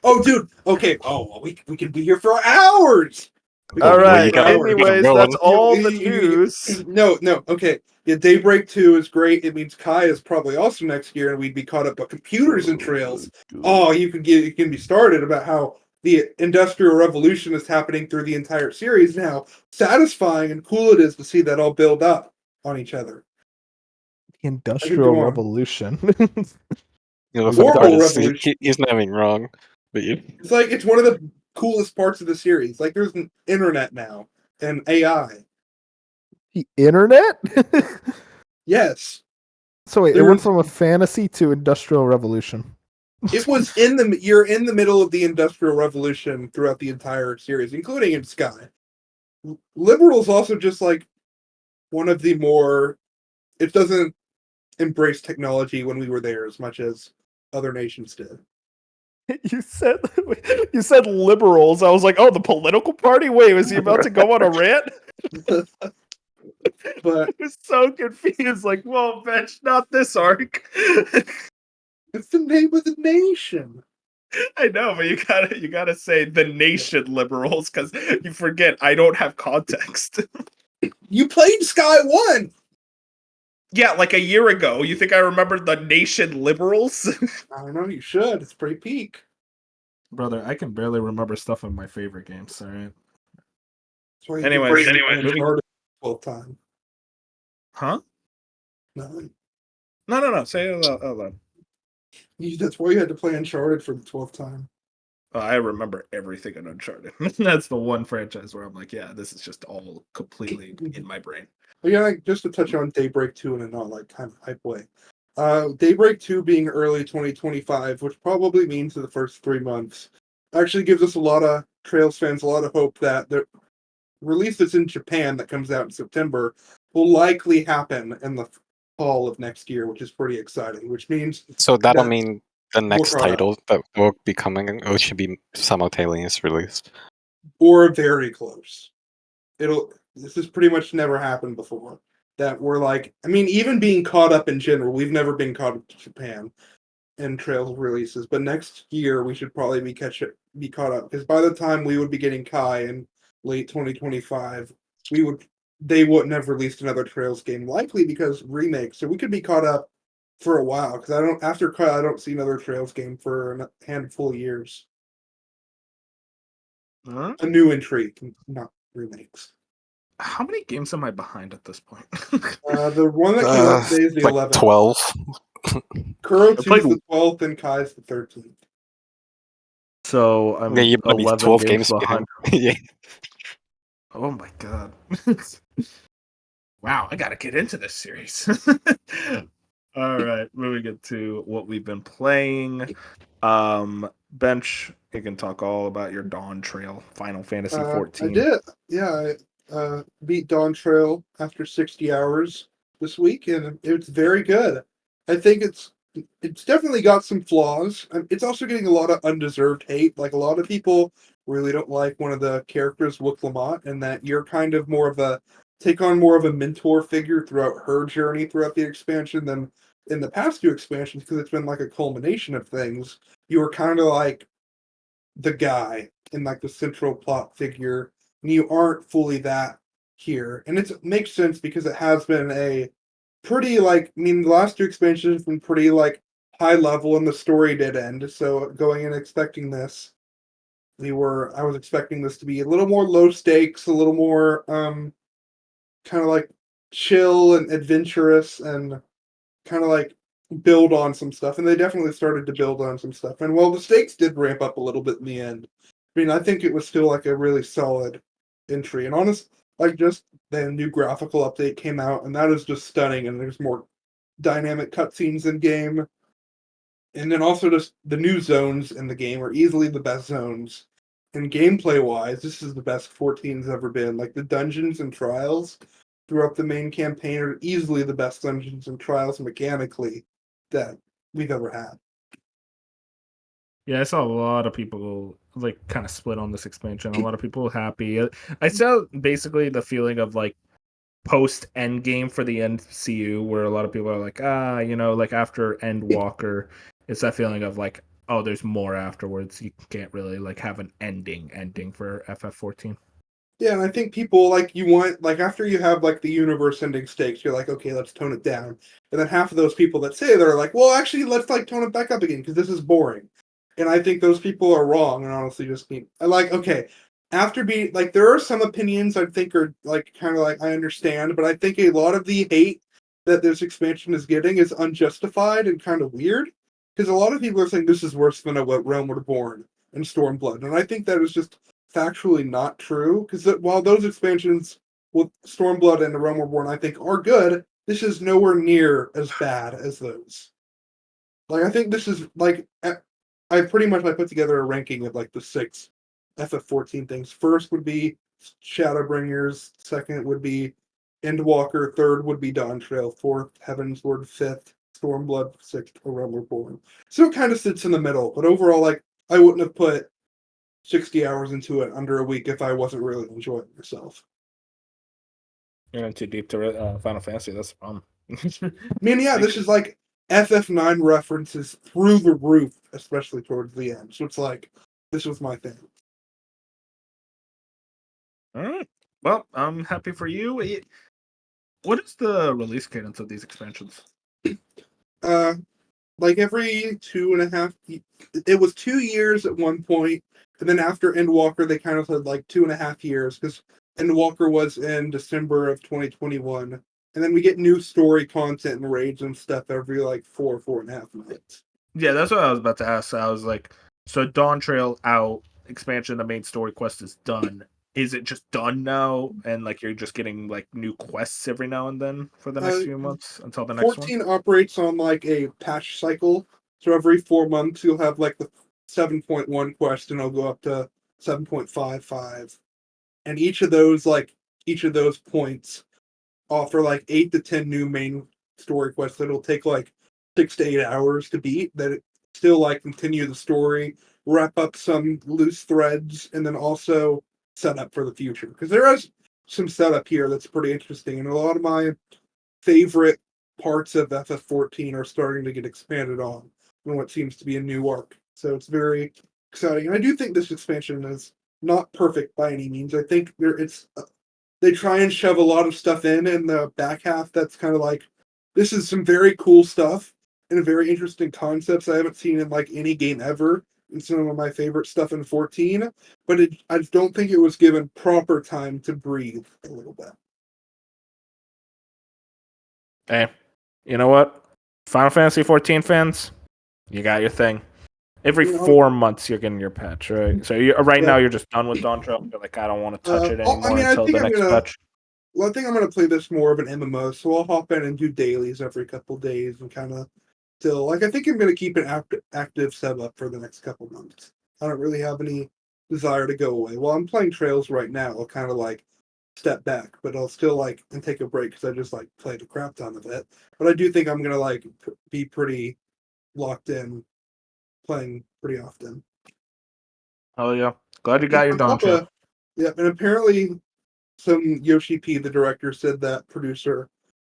Oh, dude. Okay. Oh, well, we can be here for hours. We can All be here right. for hours. Anyways, that's all the news. No. Okay. Yeah, Daybreak 2 is great. It means Kai is probably also next year, and we'd be caught up. But computers and trails. Oh, you can be started about how the Industrial Revolution is happening through the entire series now. Satisfying and cool it is to see that all build up on each other. Industrial Revolution. You know, the funny Horrible part is revolution. he's not even wrong. But you, It's like it's one of the coolest parts of the series. Like there's an internet now and AI. The internet? Yes, So wait, it There's- went from a fantasy to Industrial Revolution. it was you're in the middle of the Industrial Revolution throughout the entire series, including in Sky. Liberal's also just like one of the more. It doesn't embrace technology when we were there as much as other nations did. You said liberals. I was like, oh, the political party? Wait, was he about to go on a rant? But I was so confused. Like, whoa, bitch, not this arc. it's the name of the nation. I know, but you gotta say the nation liberals because you forget I don't have context. You played Sky 1. Yeah, like a year ago. You think I remember the nation liberals? I don't know. You should. It's pretty peak. Brother, I can barely remember stuff in my favorite games. All right. That's why you Anyways, Uncharted 12 time. Huh? No, No. Say it out loud. that's why you had to play Uncharted for the 12th time. I remember everything in Uncharted. That's the one franchise where I'm like, yeah, this is just all completely in my brain. But yeah, like, just to touch on Daybreak 2 in a not like kind of hype way. Daybreak 2 being early 2025, which probably means in the first 3 months, actually gives us a lot of Trails fans a lot of hope that the release that's in Japan that comes out in September will likely happen in the fall of next year, which is pretty exciting. Which means So that'll that mean the next caught up. title that will be coming, it should be simultaneous released. Or very close. This has pretty much never happened before. That we're like, I mean, even being caught up in general, we've never been caught up to Japan in Trails releases, but next year we should probably be caught up because by the time we would be getting Kai in late 2025, they wouldn't have released another Trails game, likely because remake. So we could be caught up for a while because after Kai I don't see another Trails game for a handful of years. Huh? A new entry, not remakes. How many games am I behind at this point? The one that came out today is the Like 11th. 12. Kuro I 2 played- is the 12th and Kai's the 13th. So I'm Yeah, you might be 11 12 games games behind. yeah. Oh my god. Wow, I gotta get into this series. All right, moving into what we've been playing. Bench, you can talk all about your Dawn Trail, Final Fantasy I 14. did. Yeah, I beat Dawn Trail after 60 hours this week, and it's very good. I think it's definitely got some flaws. It's also getting a lot of undeserved hate. Like a lot of people really don't like one of the characters, Wook Lamont, and that you're kind of take on more of a mentor figure throughout her journey throughout the expansion than in the past two expansions because it's been like a culmination of things. You were kind of like the guy and like the central plot figure, and you aren't fully that here. And it makes sense because it has been a pretty like I mean the last two expansions have been pretty like high level and the story did end. So going and expecting this, I was expecting this to be a little more low stakes, a little more kind of like chill and adventurous and kind of like build on some stuff, and they definitely started to build on some stuff. And while the stakes did ramp up a little bit in the end, I mean, I think it was still like a really solid entry. And like just the new graphical update came out, and that is just stunning. And there's more dynamic cutscenes in game, and then also just the new zones in the game are easily the best zones. And gameplay wise, this is the best 14's ever been. Like the dungeons and trials throughout the main campaign are easily the best dungeons and trials mechanically that we've ever had. Yeah, I saw a lot of people like kind of split on this expansion. A lot of people happy. I saw basically the feeling of like post Endgame for the MCU, where a lot of people are like, like after Endwalker, it's that feeling of like, oh, there's more afterwards. You can't really like have an ending for FF14. Yeah, and I think people like you want like after you have like the universe ending stakes, you're like, okay, let's tone it down. And then half of those people that say they're like, well, actually, let's like tone it back up again because this is boring. And I think those people are wrong and honestly just need. I like okay. After being like, there are some opinions I think are like kind of like I understand, but I think a lot of the hate that this expansion is getting is unjustified and kind of weird because a lot of people are saying this is worse than a Realm Reborn and Stormblood, and I think that is just factually not true because while those expansions with Stormblood and the Realm Reborn I think are good, this is nowhere near as bad as those. Like I think this is like I pretty much put together a ranking of like the 6 FF14 things. First would be Shadowbringers, second would be Endwalker, third would be Dawn Trail, fourth Heavensward, fifth Stormblood, sixth A Realm Reborn. So it kind of sits in the middle, but overall, like I wouldn't have put 60 hours into it under a week if I wasn't really enjoying myself. You're not too deep to Final Fantasy. That's the problem. I mean, yeah, this is like FF9 references through the roof, especially towards the end. So it's like, this was my thing. All right. Well, I'm happy for you. What is the release cadence of these expansions? like every 2.5. It was 2 years at one point, and then after Endwalker, they kind of said like 2.5 years because Endwalker was in December of 2021, and then we get new story content and raids and stuff every like 4.5 months. Yeah, that's what I was about to ask. I was like, so Dawn Trail out, expansion, the main story quest is done. Is it just done now, and like you're just getting like new quests every now and then for the next Uh, few months until the next one? 14 operates on like a patch cycle, so every 4 months you'll have like the 7.1 quest, and it'll go up to 7.55, and each of those points offer like 8 to 10 new main story quests that'll take like 6 to 8 hours to beat. That it still like continue the story, wrap up some loose threads, and then also set up for the future. Because there is some setup here that's pretty interesting, and a lot of my favorite parts of FF14 are starting to get expanded on in what seems to be a new arc. So it's very exciting. And I do think this expansion is not perfect by any means. I think they try and shove a lot of stuff in the back half that's kind of like, this is some very cool stuff and very interesting concepts I haven't seen in like any game ever. And some of my favorite stuff in 14, but I don't think it was given proper time to breathe a little bit. Hey, you know what? Final Fantasy 14 fans, you got your thing. Every You know, 4 months, you're getting your patch, right? So right yeah. now, you're just done with Dawn Trail. You're like, I don't want to touch it I anymore mean, I until think the I'm next gonna. patch. Well, I think I'm gonna play this more of an MMO, so I'll hop in and do dailies every couple days and kind of still like. I think I'm gonna keep an active sub up for the next couple months. I don't really have any desire to go away. While I'm playing Trails right now, I'll kind of like step back, but I'll still like and take a break because I just like played a crap ton of it. But I do think I'm gonna like be pretty locked in, playing pretty often. Oh yeah, glad you And got your on Dawn top Trail. of yeah, and apparently some Yoshi P, the director, said that producer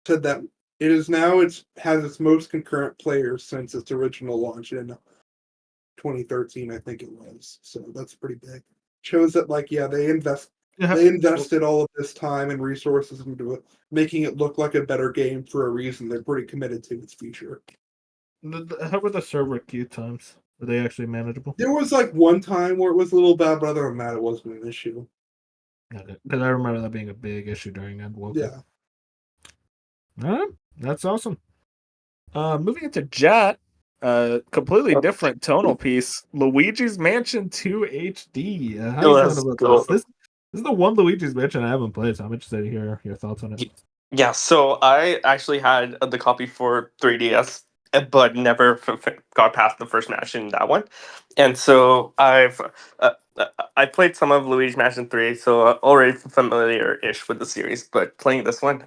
said that it has its most concurrent players since its original launch in 2013, I think it was. So that's pretty big. Shows that like yeah, Yeah. they invested all of this time and resources into it, making it look like a better game for a reason. They're pretty committed to its future. How were the server queue times? Were they actually manageable? There was like one time where it was a little bad, but other than that, it wasn't an issue. Because I remember that being a big issue during Endwalker. Yeah. All right, that's awesome. Moving into Jet, completely different tonal piece. Luigi's Mansion 2 HD. How you feeling Let's about go. This is the one Luigi's Mansion I haven't played, so I'm interested to hear your thoughts on it. Yeah, so I actually had the copy for 3DS, but never got past the first match in that one. And so I played some of Luigi's Mansion 3, so already familiar-ish with the series. But playing this one,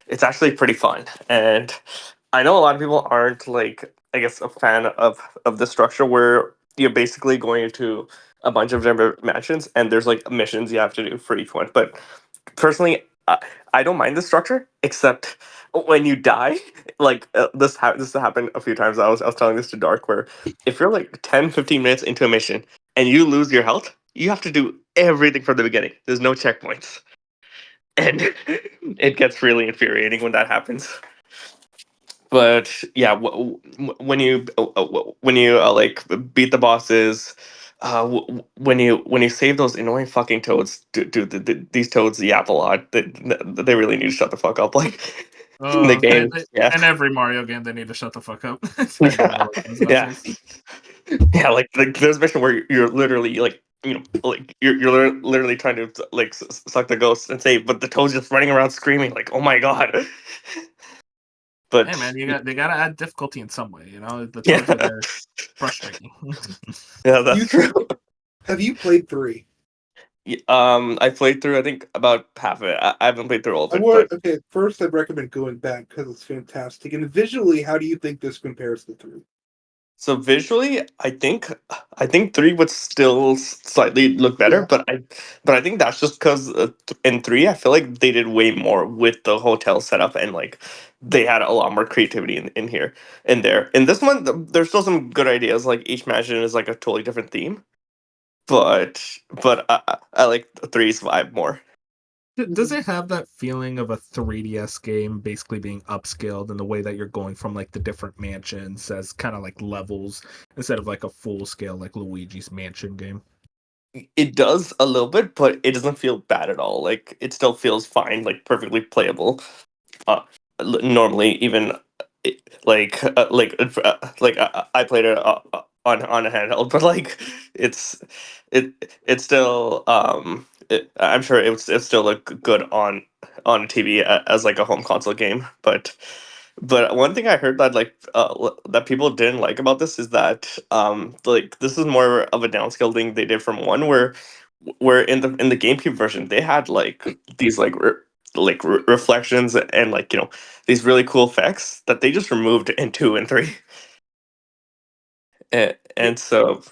it's actually pretty fun. And I know a lot of people aren't like, I guess, a fan of the structure where you're basically going to a bunch of different mansions and there's like missions you have to do for each one. But personally, I don't mind the structure, except when you die. Like this happened a few times. I was telling this to Dark, where if you're like 10-15 minutes into a mission and you lose your health, you have to do everything from the beginning. There's no checkpoints, and it gets really infuriating when that happens. But yeah, when you like beat the bosses, when you save those annoying fucking toads, dude, these toads yap a lot. They really need to shut the fuck up. Like in the Oh, game, yeah, in every Mario game, they need to shut the fuck up. They get annoying those yeah, assholes. yeah. Like there's a mission where you're literally like like you're literally trying to like suck the ghost and save, but the toad's just running around screaming like, oh my god. Hey But man, they gotta add difficulty in some way. You know, the yeah, toads are there frustrating. yeah, Do that's you true. think have you played 3? I played through I think about half of it. I haven't played through all of I it, but would okay. First, I'd recommend going back because it's fantastic. And visually, how do you think this compares to 3? so visually, I think three would still slightly look better, Yeah, but I think that's just because in three I feel like they did way more with the hotel setup and like they had a lot more creativity in here in there. In this one, there's still some good ideas. Like each mansion is like a totally different theme, but I like three's vibe more. Does it have that feeling of a 3DS game basically being upscaled in the way that you're going from like the different mansions as kind of like levels instead of like a full scale like Luigi's Mansion game? It does a little bit, but it doesn't feel bad at all. Like it still feels fine, like perfectly playable. Uh, Normally, even I played it on a handheld, but like it's it's still I'm sure it's still look good on a TV as like a home console game, but one thing I heard that that people didn't like about this is that like this is more of a downscale thing they did from one where in the GameCube version they had like these reflections and like these really cool effects that they just removed in 2 and 3. And so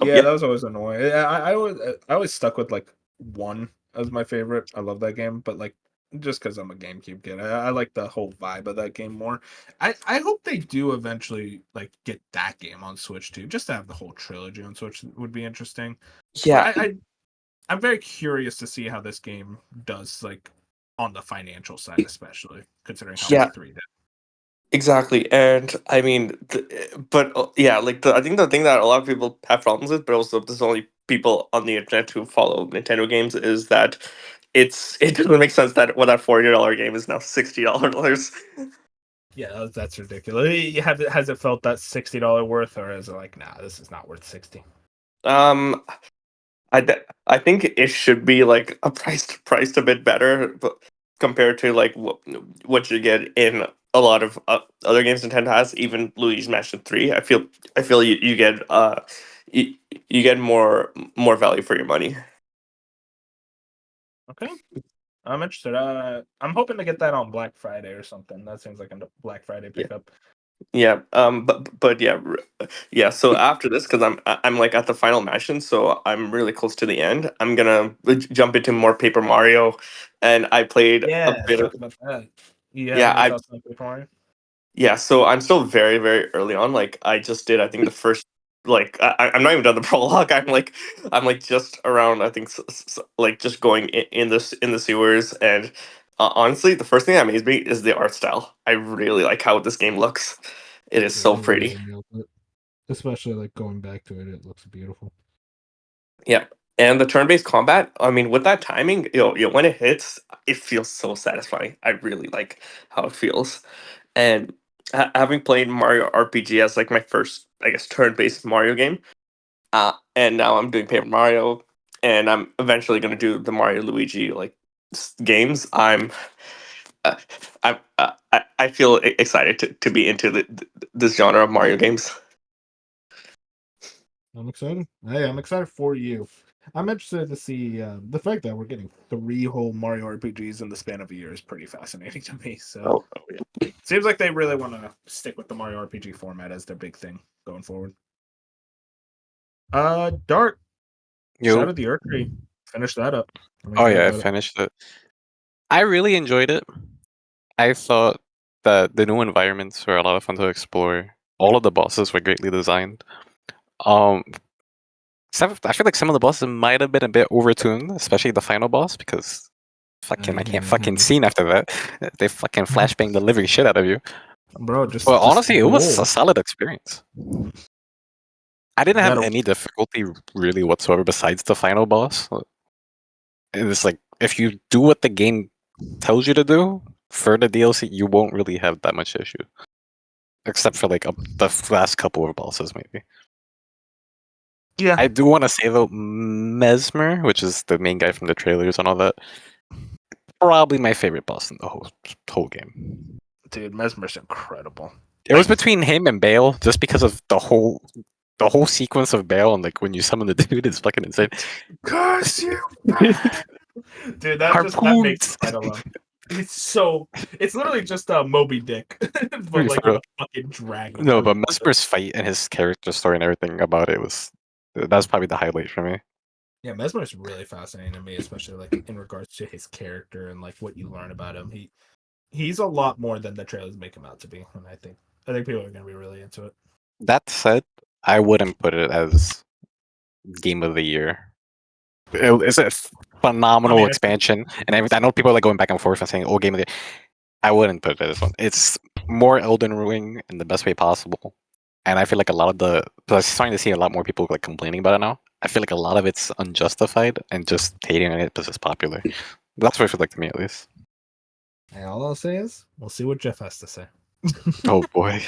Yeah, yeah. that was always annoying. I always stuck with like one as my favorite. I love that game, but like just because I'm a GameCube kid, I like the whole vibe of that game more. I hope they do eventually like get that game on Switch too. Just to have the whole trilogy on Switch would be interesting. But Yeah. I'm very curious to see how this game does like on the financial side, especially considering how well Yeah. 3 did. Exactly, and I mean, but yeah, like I think the thing that a lot of people have problems with, but also there's only people on the internet who follow Nintendo games, is that it doesn't make sense that that $40 game is now $60. Yeah, that's ridiculous. Has it felt that $60 worth, or is it like, nah, this is not worth 60? Um, I think it should be like a priced a bit better, but compared to like what you get in a lot of other games Nintendo has, even Luigi's Mansion 3. I feel you get you, you get more value for your money. Okay, I'm interested. I'm hoping to get that on Black Friday or something. That seems like a Black Friday Yeah. pickup. Yeah, but yeah, yeah. So after this, because I'm like at the final mission, so I'm really close to the end. I'm gonna jump into more Paper Mario, and I played a Yeah, bit of talk about that. You have yeah. any thoughts on Paper Mario? Yeah, so I'm still very, very early on. Like I just did, I think the first, like I'm not even done the prologue. I'm like just around. I think like just going in the sewers, and honestly, the first thing that amazed me is the art style. I really like how this game looks. It is Yeah, so they pretty. really nailed it. Especially like going back to it, it looks beautiful. Yeah, and the turn-based combat. I mean, with that timing, when it hits, it feels so satisfying. I really like how it feels. And having played Mario RPG as like my first, I guess, turn-based Mario game, and now I'm doing Paper Mario, and I'm eventually gonna do the Mario Luigi like games. Uh, I feel excited to be into this genre of Mario games. I'm excited. Hey, I'm excited for you. I'm interested to see the fact that we're getting 3 whole Mario RPGs in the span of a year is pretty fascinating to me. So Oh, yeah. seems like they really want to stick with the Mario RPG format as their big thing going forward. Dart, You. Shadow of the Erdtree. Finish that up. I'm Oh excited yeah, I about it. finished it. I really enjoyed it. I thought that the new environments were a lot of fun to explore. All of the bosses were greatly designed. Um, I feel like some of the bosses might have been a bit overtuned, especially the final boss, because fucking I can't fucking scene after that. They fucking flashbang the living shit out of you. Bro, But just honestly, it was a roll. solid experience. I didn't You have gotta any difficulty really whatsoever besides the final boss. It's like if you do what the game tells you to do for the DLC, you won't really have that much issue, except for like the last couple of bosses, maybe. yeah. I do want to say though, Mesmer, which is the main guy from the trailers and all that, probably my favorite boss in the whole game. Dude, Mesmer's incredible. It was between him and Bale, just because of the whole sequence of Bale and like when you summon the dude is fucking insane. Curse you! Dude, that makes Harpoons. the fight alone. It's literally just Moby Dick, but like with For a fucking dragon. I No, but love it. Mesmer's fight and his character story and everything about it that's probably the highlight for me. Yeah, Mesmer is really fascinating to me, especially like in regards to his character and like what you learn about him. He's a lot more than the trailers make him out to be, and I think people are gonna be really into it. That said, I wouldn't put it as game of the year. It's a phenomenal I mean, expansion and everything. I know people are like going back and forth and saying, "Oh, game of the." I wouldn't put it as one. It's more Elden Ring in the best way possible, and I feel like a lot of the. So I'm starting to see a lot more people like complaining about it now. I feel like a lot of it's unjustified and just hating on it because it's popular. That's what it feels like to me, at least. And all I'll say is, we'll see what Jeff has to say. Oh boy.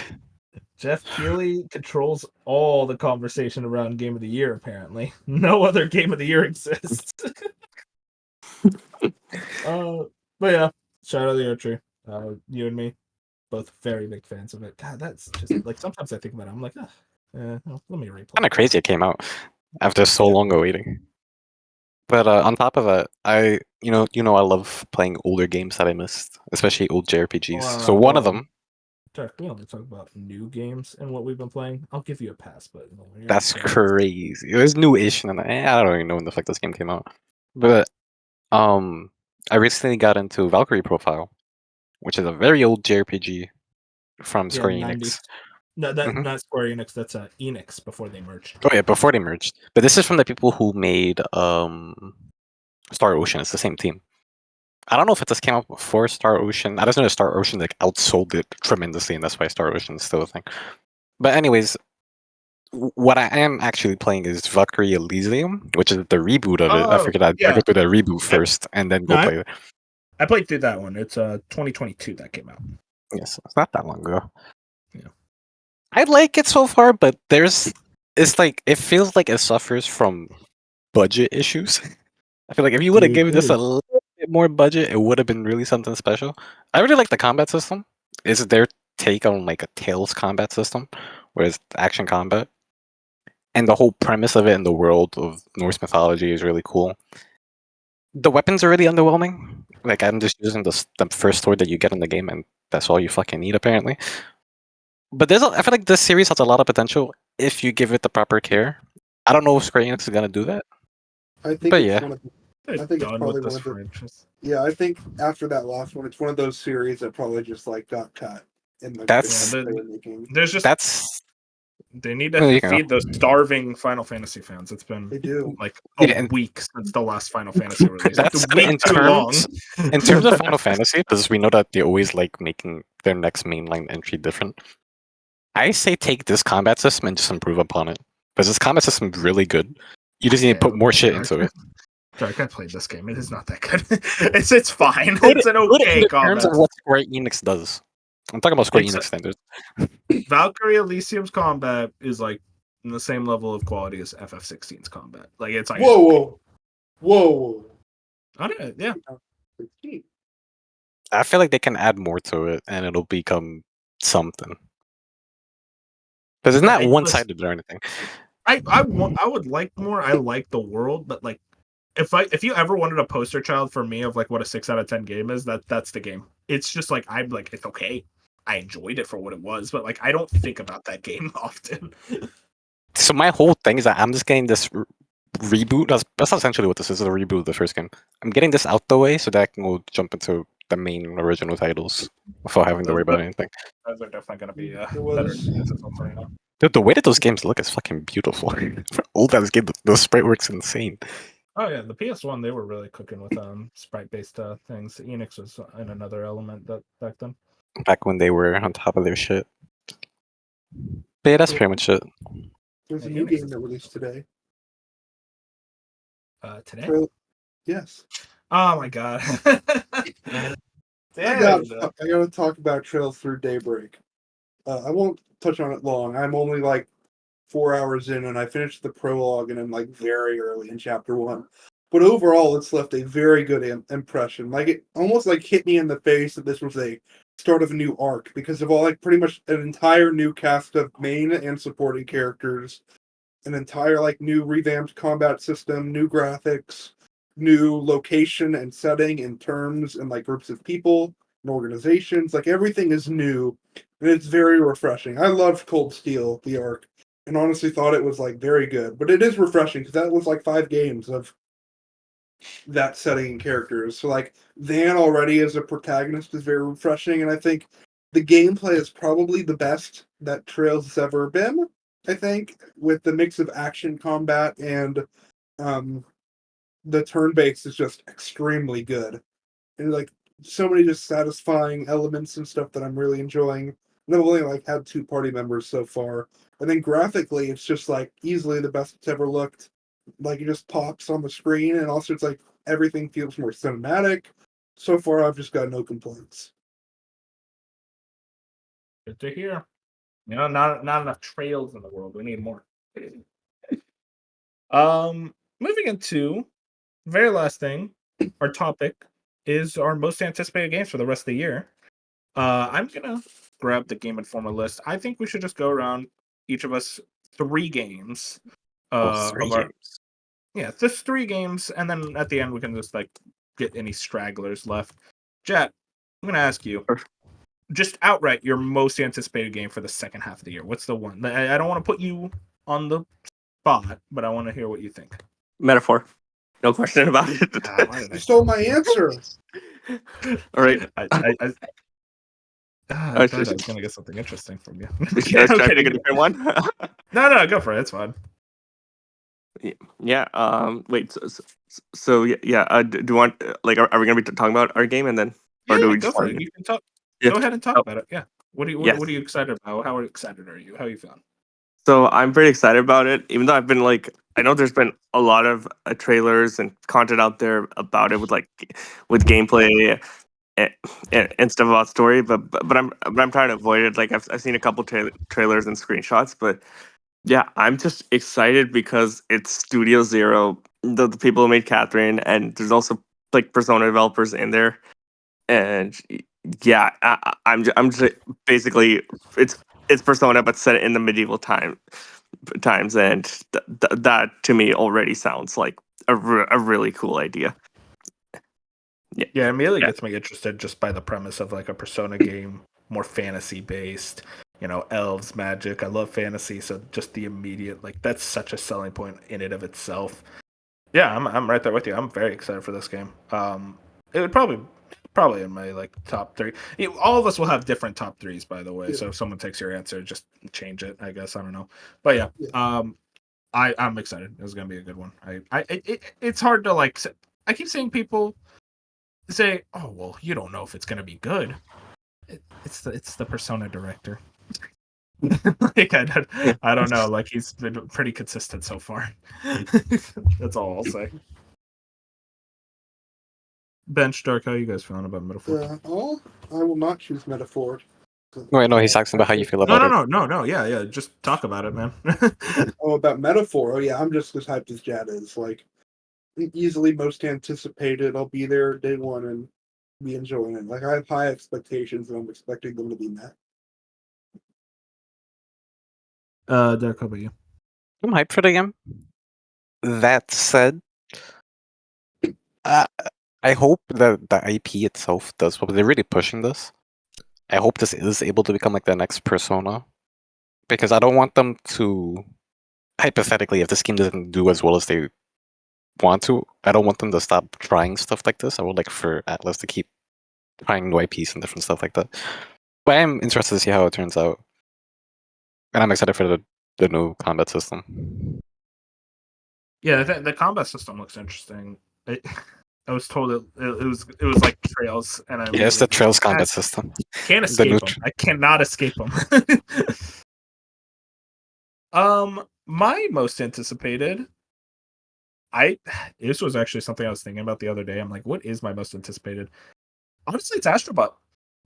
Jeff Keighley controls all the conversation around Game of the Year, apparently. No other Game of the Year exists. But yeah, Shadow of the Archer. You and me, both very big fans of it. God, that's just like sometimes I think about it, I'm like, well, let me replay. Kind of crazy it came out after so long of waiting. But on top of that, I love playing older games that I missed, especially old JRPGs. So one of them, Jeff, we only talk about new games and what we've been playing. I'll give you a pass, but that's crazy. It was new-ish, and I don't even know when the fuck this game came out. But I recently got into Valkyrie Profile, which is a very old JRPG from Square Enix. 90s. No, that Mhm. not Square Enix. That's Enix before they merged. Oh yeah, before they merged. But this is from the people who made Star Ocean. It's the same team. I don't know if it just came out before Star Ocean. I just know that Star Ocean like outsold it tremendously, and that's why Star Ocean is still a thing. But anyways, what I am actually playing is Valkyrie Elysium, which is the reboot of it. I figured I'd go through the reboot first and then go play it. I played through that one. It's 2022 that came out. Yes, it's not that long ago. Yeah. I like it so far, but it's like it feels like it suffers from budget issues. I feel like if you would have given this a little bit more budget, it would have been really something special. I really like the combat system. It's their take on like a Tales combat system, where it's action combat. And the whole premise of it in the world of Norse mythology is really cool. The weapons are really underwhelming. Like I'm just using the first sword that you get in the game, and that's all you fucking need apparently. But I feel like this series has a lot of potential if you give it the proper care. I don't know if Square Enix is gonna do that. I think But it's yeah. one of. They're I think it's done probably with one this of the. franchise. Yeah, I think after that last one, it's one of those series that probably just like got cut in the That's they were making. There's just that's they need There to you go. feed those starving Final Fantasy fans. It's been They do. like Yeah, a and- week since the last Final Fantasy release. That's Like a week too long. in terms of Final Fantasy, because we know that they always like making their next mainline entry different. I say take this combat system and just improve upon it. Because this combat system is really good. You just need to put more shit into it. Dark, I played this game. It is not that good. it's fine. Put It's it an okay in combat. terms of what Square Enix does. I'm talking about Square Enix standards. Valkyrie Elysium's combat is like in the same level of quality as FF16's combat. Like it's like Whoa. I don't, yeah. I feel like they can add more to it and it'll become something. Because it's not one-sided or anything. I would like more. I like the world, but like if you ever wanted a poster child for me of like what a 6 out of 10 game is, that's the game. It's just like I'm like it's okay. I enjoyed it for what it was, but like I don't think about that game often. So my whole thing is that I'm just getting this reboot. That's essentially what this is, a reboot of the first game. I'm getting this out the way so that I can go jump into the main original titles without having to worry about anything. Those are definitely going to be It was- better experiences for you. Dude, the way that those games look is fucking beautiful. For old ass game, the sprite work's insane. Oh yeah, the PS1 they were really cooking with sprite based things. Enix was in another element that back then. Back when they were on top of their shit. But yeah, that's pretty much it. There's a Yeah, new Unix game is- that released today. Today? Yes. Oh my god. I gotta talk about Trails Through Daybreak. I won't touch on it long. I'm only like 4 hours in, and I finished the prologue, and I'm like very early in chapter 1. But overall, it's left a very good impression. Like it almost like hit me in the face that this was a start of a new arc because of all like pretty much an entire new cast of main and supporting characters, an entire like new revamped combat system, new graphics, new location and setting and terms and like groups of people and organizations. Like everything is new, and it's very refreshing. I loved Cold Steel, the arc, and honestly thought it was like very good. But it is refreshing because that was like 5 games of that setting and characters. So like Van already as a protagonist is very refreshing, and I think the gameplay is probably the best that Trails has ever been. I think with the mix of action combat and the turn-based is just extremely good. And like so many just satisfying elements and stuff that I'm really enjoying. And I've only like had 2 party members so far. And then graphically it's just like easily the best it's ever looked. Like it just pops on the screen, and also it's like everything feels more cinematic. So far I've just got no complaints. Good to hear. You know, not enough trails in the world. We need more. Moving into very last thing, our topic is our most anticipated games for the rest of the year. I'm gonna grab the Game Informer list. I think we should just go around each of us 3 games. Three Of our games. yeah, just 3 games, and then at the end we can just like get any stragglers left. Jet, I'm gonna ask you, Sure. just outright your most anticipated game for the second half of the year. What's the one? I don't want to put you on the spot, but I want to hear what you think. Metaphor. No question about it. Why did You stole my answer. All right. I thought I was gonna get something interesting from you. Should I Okay, pick a different one? no, go for it. It's fine. Yeah. Wait. So yeah. Do you want like are we gonna be talking about our game and then, or do Yeah, we go just for want it. to? You can talk. Yeah. Go ahead and talk Oh, about it. Yeah. What yes. are you excited about? How excited are you? How are you feeling? So I'm pretty excited about it, even though I've been like, I know there's been a lot of trailers and content out there about it with gameplay and, and stuff about story, but I'm trying to avoid it. Like I've seen a couple trailers and screenshots, but yeah, I'm just excited because it's Studio Zero, the people who made Catherine, and there's also like Persona developers in there, and yeah, I'm just basically it's Persona but set in the medieval times, and that to me already sounds like a really cool idea. Yeah, it immediately Yeah. gets me interested just by the premise of like a Persona game, more fantasy based. You know, elves, magic. I love fantasy, so just the immediate like that's such a selling point in it of itself. Yeah, I'm right there with you. I'm very excited for this game. It would probably in my like top 3. All of us will have different top 3s, by the way. Yeah. So if someone takes your answer, just change it. I guess I don't know, but yeah. Yeah. I'm excited. It's gonna be a good one. It's hard to like. I keep seeing people say, "Oh, well, you don't know if it's gonna be good." It's the Persona director. Like I don't know. Like he's been pretty consistent so far. That's all I'll say. Bench Dark, how you guys feeling about Metaphor? I will not choose Metaphor. Wait, no, he's asking about how you feel about it. No. Yeah. Just talk about it, man. Oh, about Metaphor. Oh yeah, I'm just as hyped as Jad is. Like easily most anticipated. I'll be there day one and be enjoying it. Like I have high expectations and I'm expecting them to be met. Derek, how about you? I'm hyped for the game. That said, I hope that the IP itself does well. They're really pushing this. I hope this is able to become like the next Persona, because I don't want them to, hypothetically, if this game doesn't do as well as they want to, I don't want them to stop trying stuff like this. I would like for Atlas to keep trying new IPs and different stuff like that. But I am interested to see how it turns out, and I'm excited for the new combat system. Yeah, the combat system looks interesting. I was told it was like Trails, and I Yeah, it's the immediately Trails combat system. can't The new escape them. I cannot escape them. My most anticipated. This was actually something I was thinking about the other day. I'm like, what is my most anticipated? Honestly, it's Astrobot.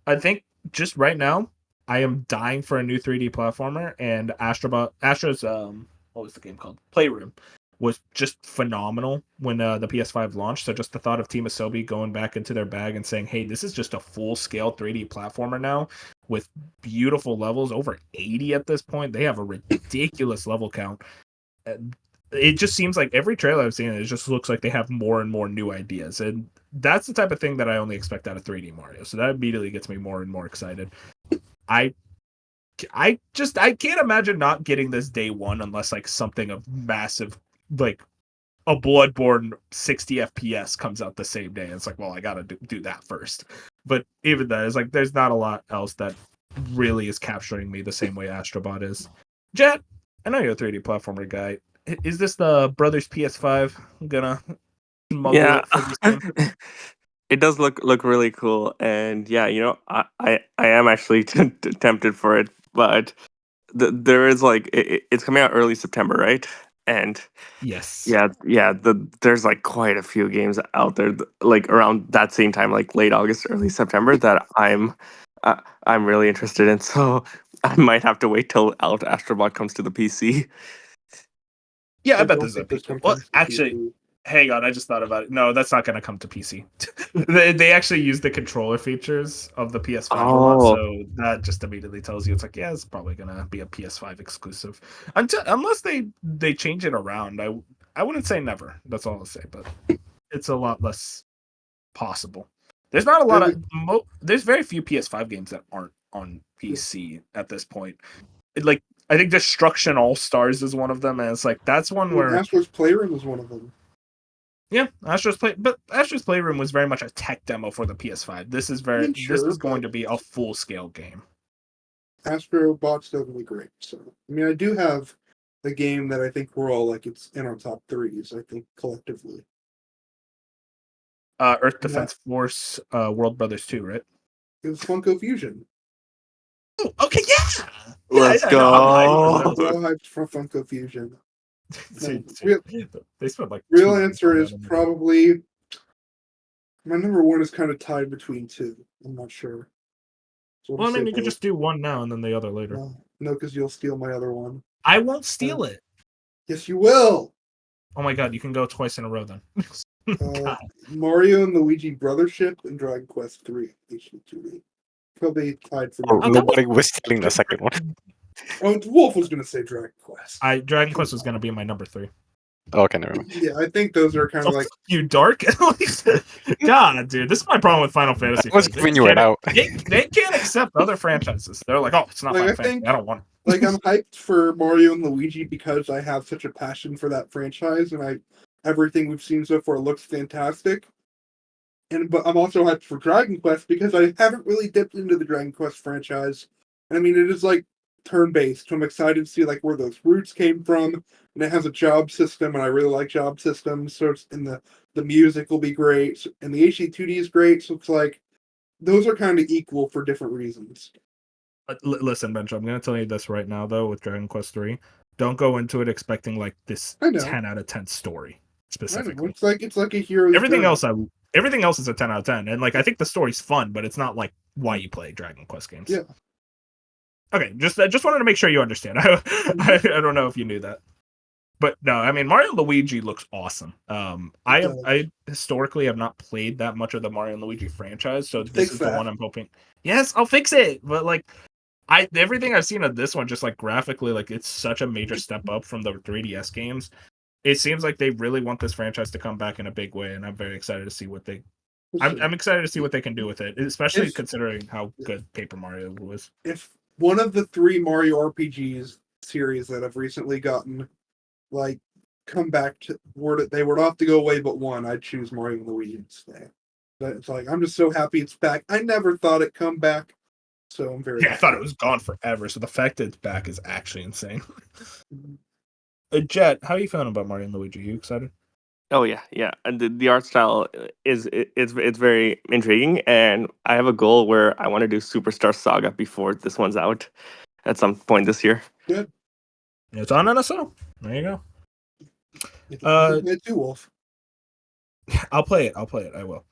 I think just right now, I am dying for a new 3D platformer, and Astra's what was the game called? Playroom was just phenomenal when the PS5 launched. So just the thought of Team Asobi going back into their bag and saying, "Hey, this is just a full scale 3D platformer now with beautiful levels, over 80 at this point. They have a ridiculous level count." It just seems like every trailer I've seen, it just looks like they have more and more new ideas, and that's the type of thing that I only expect out of 3D Mario. So that immediately gets me more and more excited. I can't imagine not getting this day one unless like something of massive, like a Bloodborne 60 FPS comes out the same day. It's like, well, I gotta do that first. But even that is like, there's not a lot else that really is capturing me the same way Astrobot is. Jet, I know you're a 3D platformer guy. Is this the Brothers PS5 gonna smuggle it for this one. It does look really cool, and yeah, I am actually tempted for it, but there is like it's coming out early September, right? And Yes. yeah, there's like quite a few games out there like around that same time, like late August, early September, that I'm really interested in. So I might have to wait till Out Astrobot comes to the PC. Yeah, I bet don't there's think people. this one Well, comes to actually, PC. hang on. I just thought about it. No, that's not going to come to PC. They actually use the controller features of the PS5 a lot, Oh, so that just immediately tells you it's like, yeah, it's probably going to be a PS5 exclusive. Unless they change it around. I wouldn't say never. That's all I'll say, but it's a lot less possible. There's not a lot of there's very few PS5 games that aren't on PC at this point. Like I think Destruction All Stars is one of them, and it's like that's one where Astro's Playroom is one of them. yeah, Astro's Playroom was very much a tech demo for the PS5. This is this is going to be a full scale game. Astro Bot's definitely great. So I mean, I do have a game that I think we're all like it's in our top threes. I think collectively. Earth Yeah. Defense Force, World Brothers 2, right? It was Funko Fusion. Oh, okay, yeah. let's I know, I'm hyped We're for all hyped for Funko Fusion. those. They spent like Real 2 answer million is on that. probably my number one is kind of tied between two. I'm not sure. So Well, I mean, say you could both. just do one now and then the other later. No, because you'll steal my other one. I won't steal it. Yes, you will. Oh my god, you can go twice in a row then. God. Mario and Luigi Brothership and Dragon Quest 3 HD2D. Probably tied for Oh, number one. nobody was stealing the second one. Oh, Wolf was going to say Dragon Quest. Dragon Quest was gonna be my number 3. Oh, okay, never mind. Yeah, I think those are kind of like You dark. God, dude, this is my problem with Final Fantasy. I was fans. giving you it out. They can't accept other franchises. They're like, oh, it's not Like, Final I Fantasy. think- I don't want it. like I'm hyped for Mario and Luigi because I have such a passion for that franchise, and everything we've seen so far looks fantastic. But I'm also hyped for Dragon Quest because I haven't really dipped into the Dragon Quest franchise. And I mean, it is like turn-based, so I'm excited to see like where those roots came from. And it has a job system, and I really like job systems. So it's the music will be great, and the HD2D is great. So it's like those are kind of equal for different reasons. Listen, Bench, I'm going to tell you this right now, though, with Dragon Quest 3. Don't go into it expecting like this I know. 10 out of 10 story specifically. It's like a hero's Everything journey. everything else is a 10 out of 10. And like I think the story's fun, but it's not like why you play Dragon Quest games. Yeah. Okay, I just wanted to make sure you understand. I don't know if you knew that. But no, I mean Mario and Luigi looks awesome. I historically have not played that much of the Mario and Luigi franchise, so this is the one I'm hoping. Yes, I'll fix it. But like everything I've seen of this one, just like graphically, like it's such a major step up from the 3DS games. It seems like they really want this franchise to come back in a big way, and I'm very excited to see what they. I'm excited to see what they can do with it, especially considering how good Paper Mario was. If one of the 3 Mario RPGs series that I've recently gotten, like, come back to they were off to go away, but one, I'd choose Mario and Luigi instead. But it's like I'm just so happy it's back. I never thought it'd come back, so I'm very. Yeah, I thought it was gone forever. So the fact that it's back is actually insane. Jet, how are you feeling about Mario and Luigi? You excited? Oh yeah. And the art style it's very intriguing, and I have a goal where I want to do Superstar Saga before this one's out at some point this year. Good. It's on NSO. There you go. Too, Wolf. I'll play it. I will.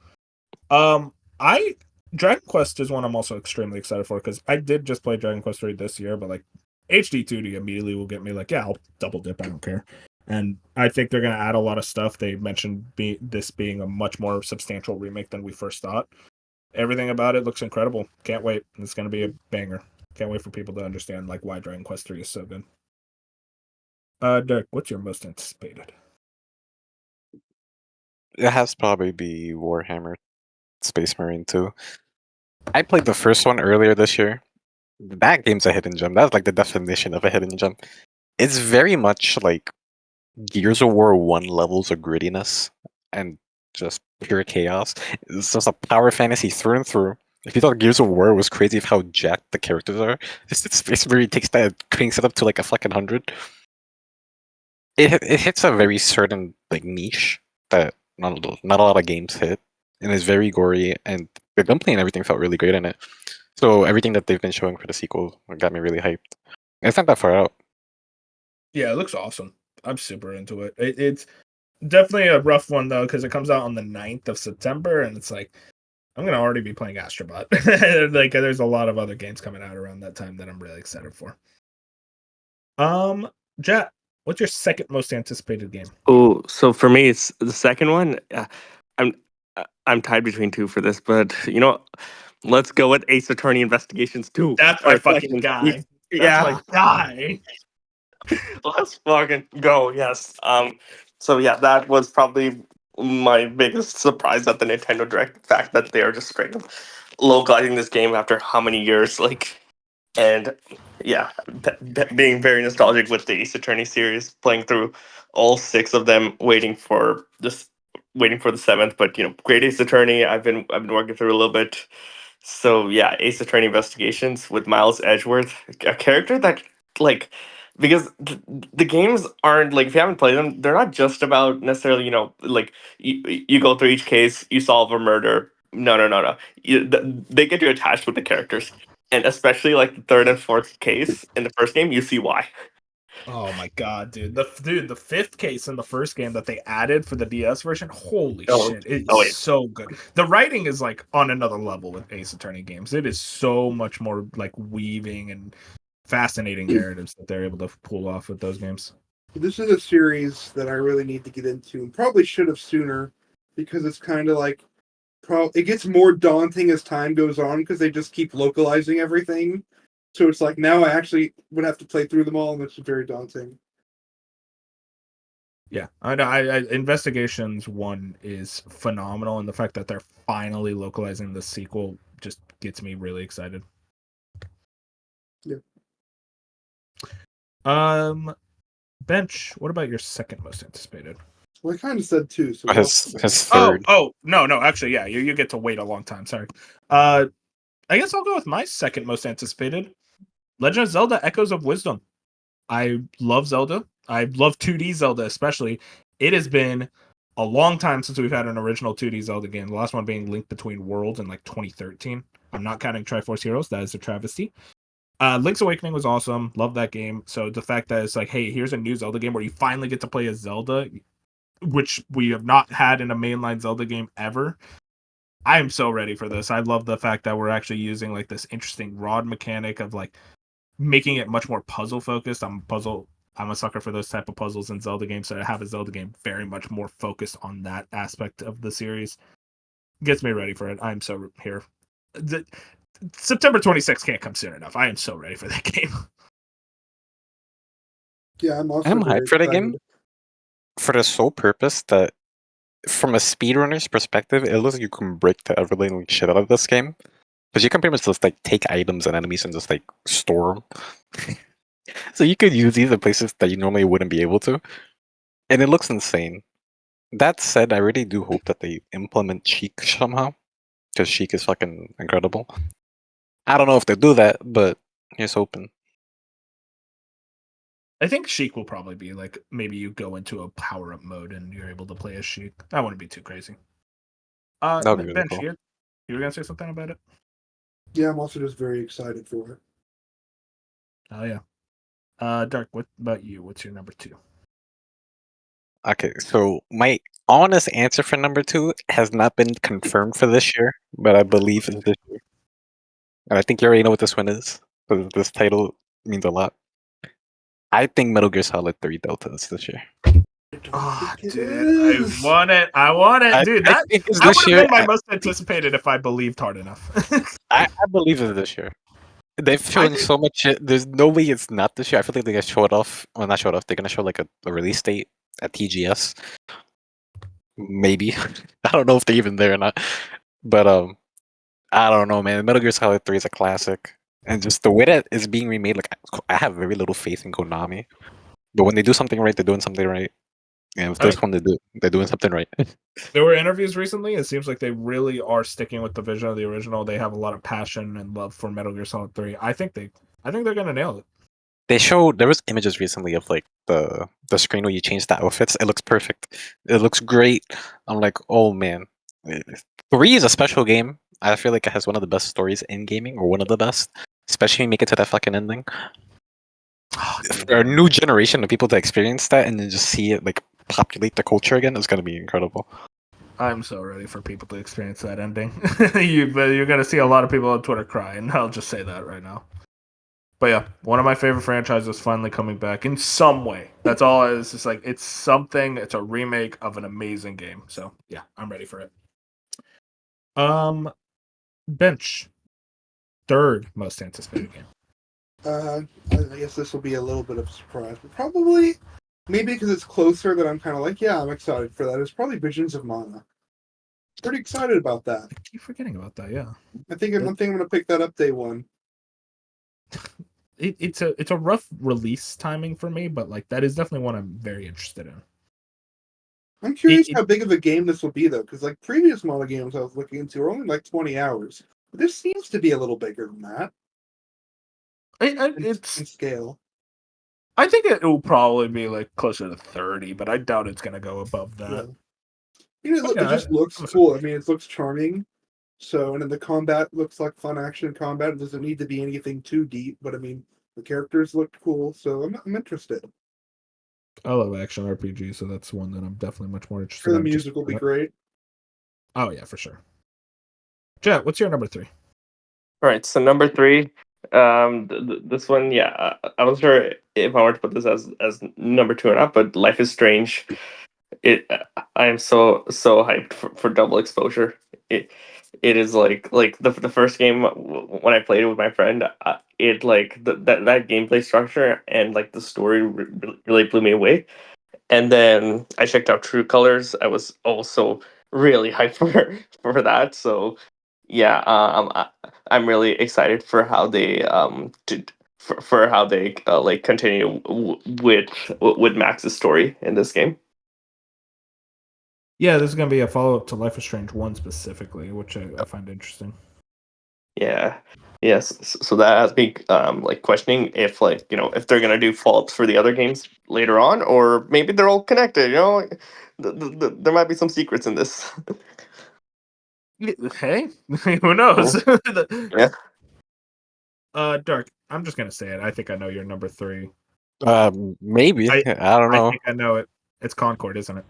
Dragon Quest is one I'm also extremely excited for because I did just play Dragon Quest 3 this year, but like HD2D immediately will get me like, yeah, I'll double dip. I don't care. And I think they're going to add a lot of stuff. They mentioned this being a much more substantial remake than we first thought. Everything about it looks incredible. Can't wait. It's going to be a banger. Can't wait for people to understand like why Dragon Quest 3 is so good. Derek, what's your most anticipated? It has to probably be Warhammer Space Marine 2. I played the first one earlier this year. That game's a hidden gem. That's like the definition of a hidden gem. It's very much like Gears of War 1 levels of grittiness and just pure chaos. It's just a power fantasy through and through. If you thought Gears of War was crazy of how jacked the characters are, this Space Marine takes that, cranks it up to like a fucking 100. It hits a very certain like niche that not a lot of games hit, and it's very gory, and the gunplay and everything felt really great in it. So everything that they've been showing for the sequel got me really hyped. It's not that far out. Yeah, it looks awesome. I'm super into it. It's definitely a rough one though, because it comes out on the 9th of September, and it's like I'm gonna already be playing Astrobot. Like, there's a lot of other games coming out around that time that I'm really excited for. Jet, what's your second most anticipated game? Oh, so for me, it's the second one. I'm I'm tied between two for this, but let's go with Ace Attorney Investigations 2. That's my Or fucking second. guy. That's Yeah, my guy. let's fucking go. Yes. So yeah, that was probably my biggest surprise at the Nintendo Direct. The fact that they are just straight up localizing this game after how many years, and yeah, being very nostalgic with the Ace Attorney series, playing through all six of them, waiting for the seventh. But Great Ace Attorney, I've been working through a little bit. So yeah, Ace Attorney Investigations with Miles Edgeworth, a character that like because the games aren't like, if you haven't played them, they're not just about necessarily like you go through each case, you solve a murder. No, no, no, no. They get you attached with the characters, and especially like the third and fourth case in the first game, you see why. Oh my god, dude! The fifth case in the first game that they added for the DS version. Holy Oh, shit! It's oh, yeah. so good. The writing is like on another level with Ace Attorney games. It is so much more like weaving and fascinating narratives that they're able to pull off with those games. This is a series that I really need to get into, and probably should have sooner, because it's kind of like it gets more daunting as time goes on because they just keep localizing everything. So it's like now I actually would have to play through them all, and it's very daunting. Yeah, I know. Investigations 1 is phenomenal, and the fact that they're finally localizing the sequel just gets me really excited. Yeah. Bench, what about your second most anticipated? Well, I kind of said two, so His third. No, actually, yeah, you get to wait a long time. Sorry. I guess I'll go with my second most anticipated, Legend of Zelda: Echoes of Wisdom. I love Zelda. I love 2D Zelda especially. It has been a long time since we've had an original 2D Zelda game. The last one being Link Between Worlds in like 2013. I'm not counting Triforce Heroes. That is a travesty. Link's Awakening was awesome. Love that game. So the fact that it's like, hey, here's a new Zelda game where you finally get to play as Zelda, which we have not had in a mainline Zelda game ever. I am so ready for this. I love the fact that we're actually using like this interesting rod mechanic of like making it much more puzzle focused. I'm a sucker for those type of puzzles in Zelda games, so to have a Zelda game very much more focused on that aspect of the series gets me ready for it. I'm so here. September 26th can't come soon enough. I am so ready for that game. yeah, I'm also I'm very hyped for the excited. game for the sole purpose that, from a speedrunner's perspective, it looks like you can break the ever-living shit out of this game. Because you can pretty much just like take items and enemies and just like store them. So you could use these in places that you normally wouldn't be able to. And it looks insane. That said, I really do hope that they implement Sheik somehow. Because Sheik is fucking incredible. I don't know if they do that, but here's hoping. I think Sheik will probably be like, maybe you go into a power up mode and you're able to play as Sheik. That wouldn't be too crazy. That would be really Bench, cool. you were gonna say something about it? Yeah, I'm also just very excited for it. Oh yeah. Dark, what about you? What's your number 2? Okay, so my honest answer for number 2 has not been confirmed for this year, but I believe it's this year. And I think you already know what this one is, because this title means a lot. I think Metal Gear Solid 3 Delta is this year. Ah, It dude, I is. want it. I want it, dude. I That think it's I this would have year. been my most anticipated if I believed hard enough. I believe it's this year. They've I shown think so much shit. There's no way it's not this year. I feel like they're gonna show it off. Well, not show it off. They're gonna show like a release date at TGS. Maybe. I don't know if they're even there or not. But I don't know, man. Metal Gear Solid 3 is a classic. And just the way that it's being remade, like I have very little faith in Konami. But when they do something right, they're doing something right. And with I mean, this one, they're doing something right. there were interviews recently. It seems like they really are sticking with the vision of the original. They have a lot of passion and love for Metal Gear Solid 3. I think they're gonna nail it. There was images recently of like the screen where you change the outfits. It looks perfect. It looks great. I'm like, oh man. 3 is a special game. I feel like it has one of the best stories in gaming, or one of the best. Especially when you make it to that fucking ending. For a new generation of people to experience that and then just see it like populate the culture again is gonna be incredible. I'm so ready for people to experience that ending. You're gonna see a lot of people on Twitter crying. I'll just say that right now. But yeah, one of my favorite franchises finally coming back in some way. That's all. It's just like it's something. It's a remake of an amazing game. So yeah, I'm ready for it. Bench, third most anticipated game. I guess this will be a little bit of a surprise, but probably maybe because it's closer that I'm kind of like, yeah, I'm excited for that. It's probably Visions of Mana. Pretty excited about that. I keep forgetting about that. Yeah, I think I'm gonna pick that up day one. it's a rough release timing for me, but like that is definitely one I'm very interested in. I'm curious how big of a game this will be though, because like previous Mana games I was looking into are only like 20 hours. But this seems to be a little bigger than that. It's in scale. I think it will probably be like closer to 30, but I doubt it's gonna go above that. Yeah. It just looks cool. I mean, it looks charming. So, and then the combat looks like fun action combat. It doesn't need to be anything too deep, but I mean, the characters look cool. So I'm interested. I love action RPG, so that's one that I'm definitely much more interested Sure, the in. music will be great. Oh yeah, for sure. Jet, what's your number 3? All right, so number 3, this one, yeah, I wasn't sure if I were to put this as number 2 or not, but Life is Strange. I am so hyped for double exposure. It is like the first game when I played it with my friend. It like that gameplay structure and like the story really blew me away. And then I checked out True Colors. I was also really hyped for that. So yeah, I'm really excited for how they for how they like continue with Max's story in this game. Yeah, this is gonna be a follow up to Life is Strange 1 specifically, which I find interesting. Yeah. Yes. So that has me like questioning if like if they're gonna do follow-ups for the other games later on, or maybe they're all connected. There might be some secrets in this. Hey, who knows? Yeah. Dark. I'm just gonna say it. I think I know your number 3. Maybe. I don't I know. think I know it. It's Concord, isn't it?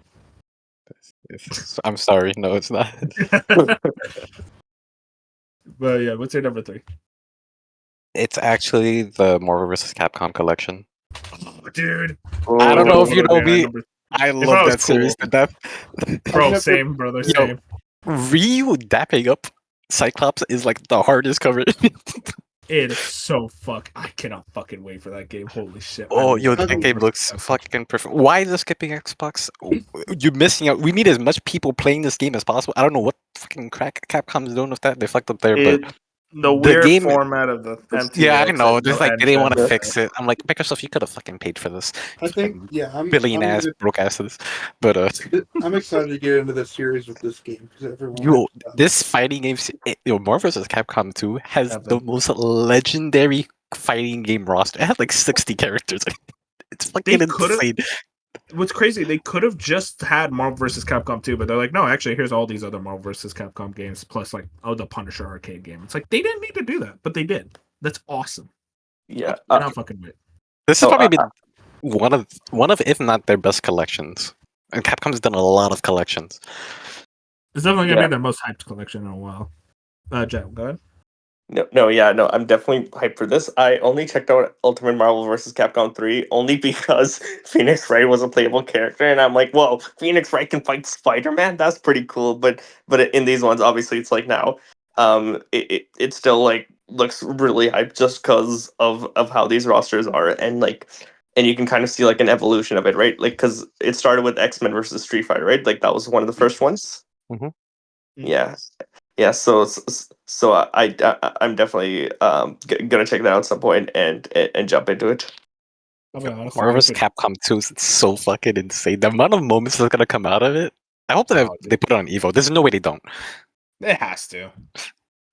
I'm sorry. No, it's not. But yeah, what's your number 3? It's actually the Marvel vs. Capcom collection. Oh, dude. I don't know if you know Yeah, me. I love that series to death. Bro, same, brother, same. Ryu dapping up Cyclops is like the hardest cover. It is so I cannot fucking wait for that game. Holy shit. Oh, yo, that game looks fucking perfect. Why is it skipping Xbox? You're missing out. We need as much people playing this game as possible. I don't know what fucking crack Capcom's doing with that. They fucked up there, but the weird game, format of the MTX. Yeah, I know. Just like they didn't want to fix it. I'm like, Microsoft, you could have fucking paid for this. I think, yeah, I'm billion ass broke asses. But I'm excited to get into this series with this game because everyone. Yo, this fighting game, Marvel vs. Capcom 2 has the most legendary fighting game roster. It had like 60 characters. It's fucking insane. What's crazy, they could have just had Marvel vs. Capcom 2, but they're like, no, actually, here's all these other Marvel vs. Capcom games, plus like, the Punisher arcade game. It's like, they didn't need to do that, but they did. That's awesome. Yeah. And I'll fucking wait. This has probably been one of, if not their best collections. And Capcom's done a lot of collections. It's definitely going to be their most hyped collection in a while. Jet, go ahead. No, I'm definitely hyped for this. I only checked out Ultimate Marvel vs. Capcom 3 only because Phoenix Wright was a playable character, and I'm like, whoa, Phoenix Wright can fight Spider-Man? That's pretty cool. But in these ones, obviously, it's like now, it still like looks really hyped just because of how these rosters are, and like, and you can kind of see like an evolution of it, right? Like, because it started with X-Men versus Street Fighter, right? Like that was one of the first ones. Mm-hmm. Yeah. Yeah, so I'm definitely gonna check that out at some point and jump into it. Marvel vs. Capcom 2 is so fucking insane. The amount of moments that's gonna come out of it. I hope that they put it on Evo. There's no way they don't. It has to.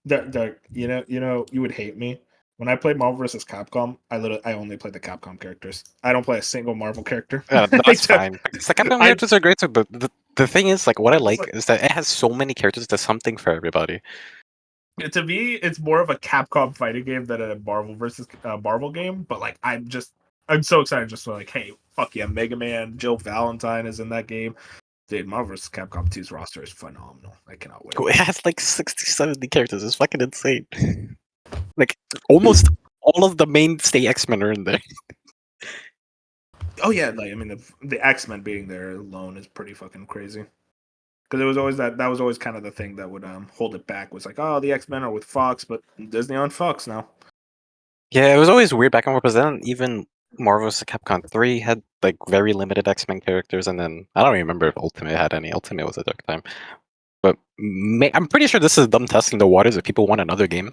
You would hate me, When I play Marvel vs. Capcom, I only play the Capcom characters. I don't play a single Marvel character. That's fine. Because the Capcom characters are great too, but the thing is, like, what I like like- is that it has so many characters. There's something for everybody. To me, it's more of a Capcom fighting game than a Marvel versus Marvel game. But like, I'm so excited just for like, hey, fuck yeah, Mega Man, Jill Valentine is in that game. Dude, Marvel vs. Capcom 2's roster is phenomenal. I cannot wait. It has like 60, 70 characters. It's fucking insane. Like almost all of the mainstay X-Men are in there. Oh yeah, like I mean, the X-Men being there alone is pretty fucking crazy. Because it was always that was always kind of the thing that would hold it back, was like, oh, the X-Men are with Fox, but Disney on Fox now. Yeah, it was always weird back and forth. But then even Marvel vs. Capcom 3 had like very limited X-Men characters, and then I don't remember if Ultimate had any. Ultimate was a dark time. But I'm pretty sure this is them testing the waters. If people want another game,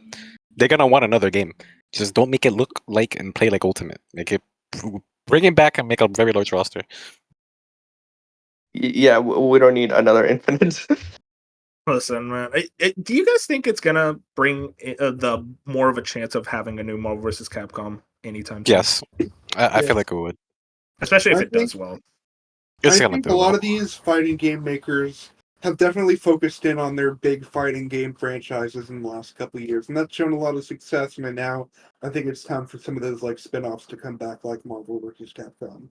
they're gonna want another game. Just don't make it look like and play like Ultimate. Bring it back and make a very large roster. Yeah, we don't need another Infinite. Listen, man, do you guys think it's gonna bring the more of a chance of having a new Marvel vs. Capcom anytime soon? Yes, I feel like it would. Especially if I it does well. It's I gonna think do a lot well. of these fighting game makers have definitely focused in on their big fighting game franchises in the last couple of years, and that's shown a lot of success. And now I think it's time for some of those like spin-offs to come back, like Marvel vs. Capcom.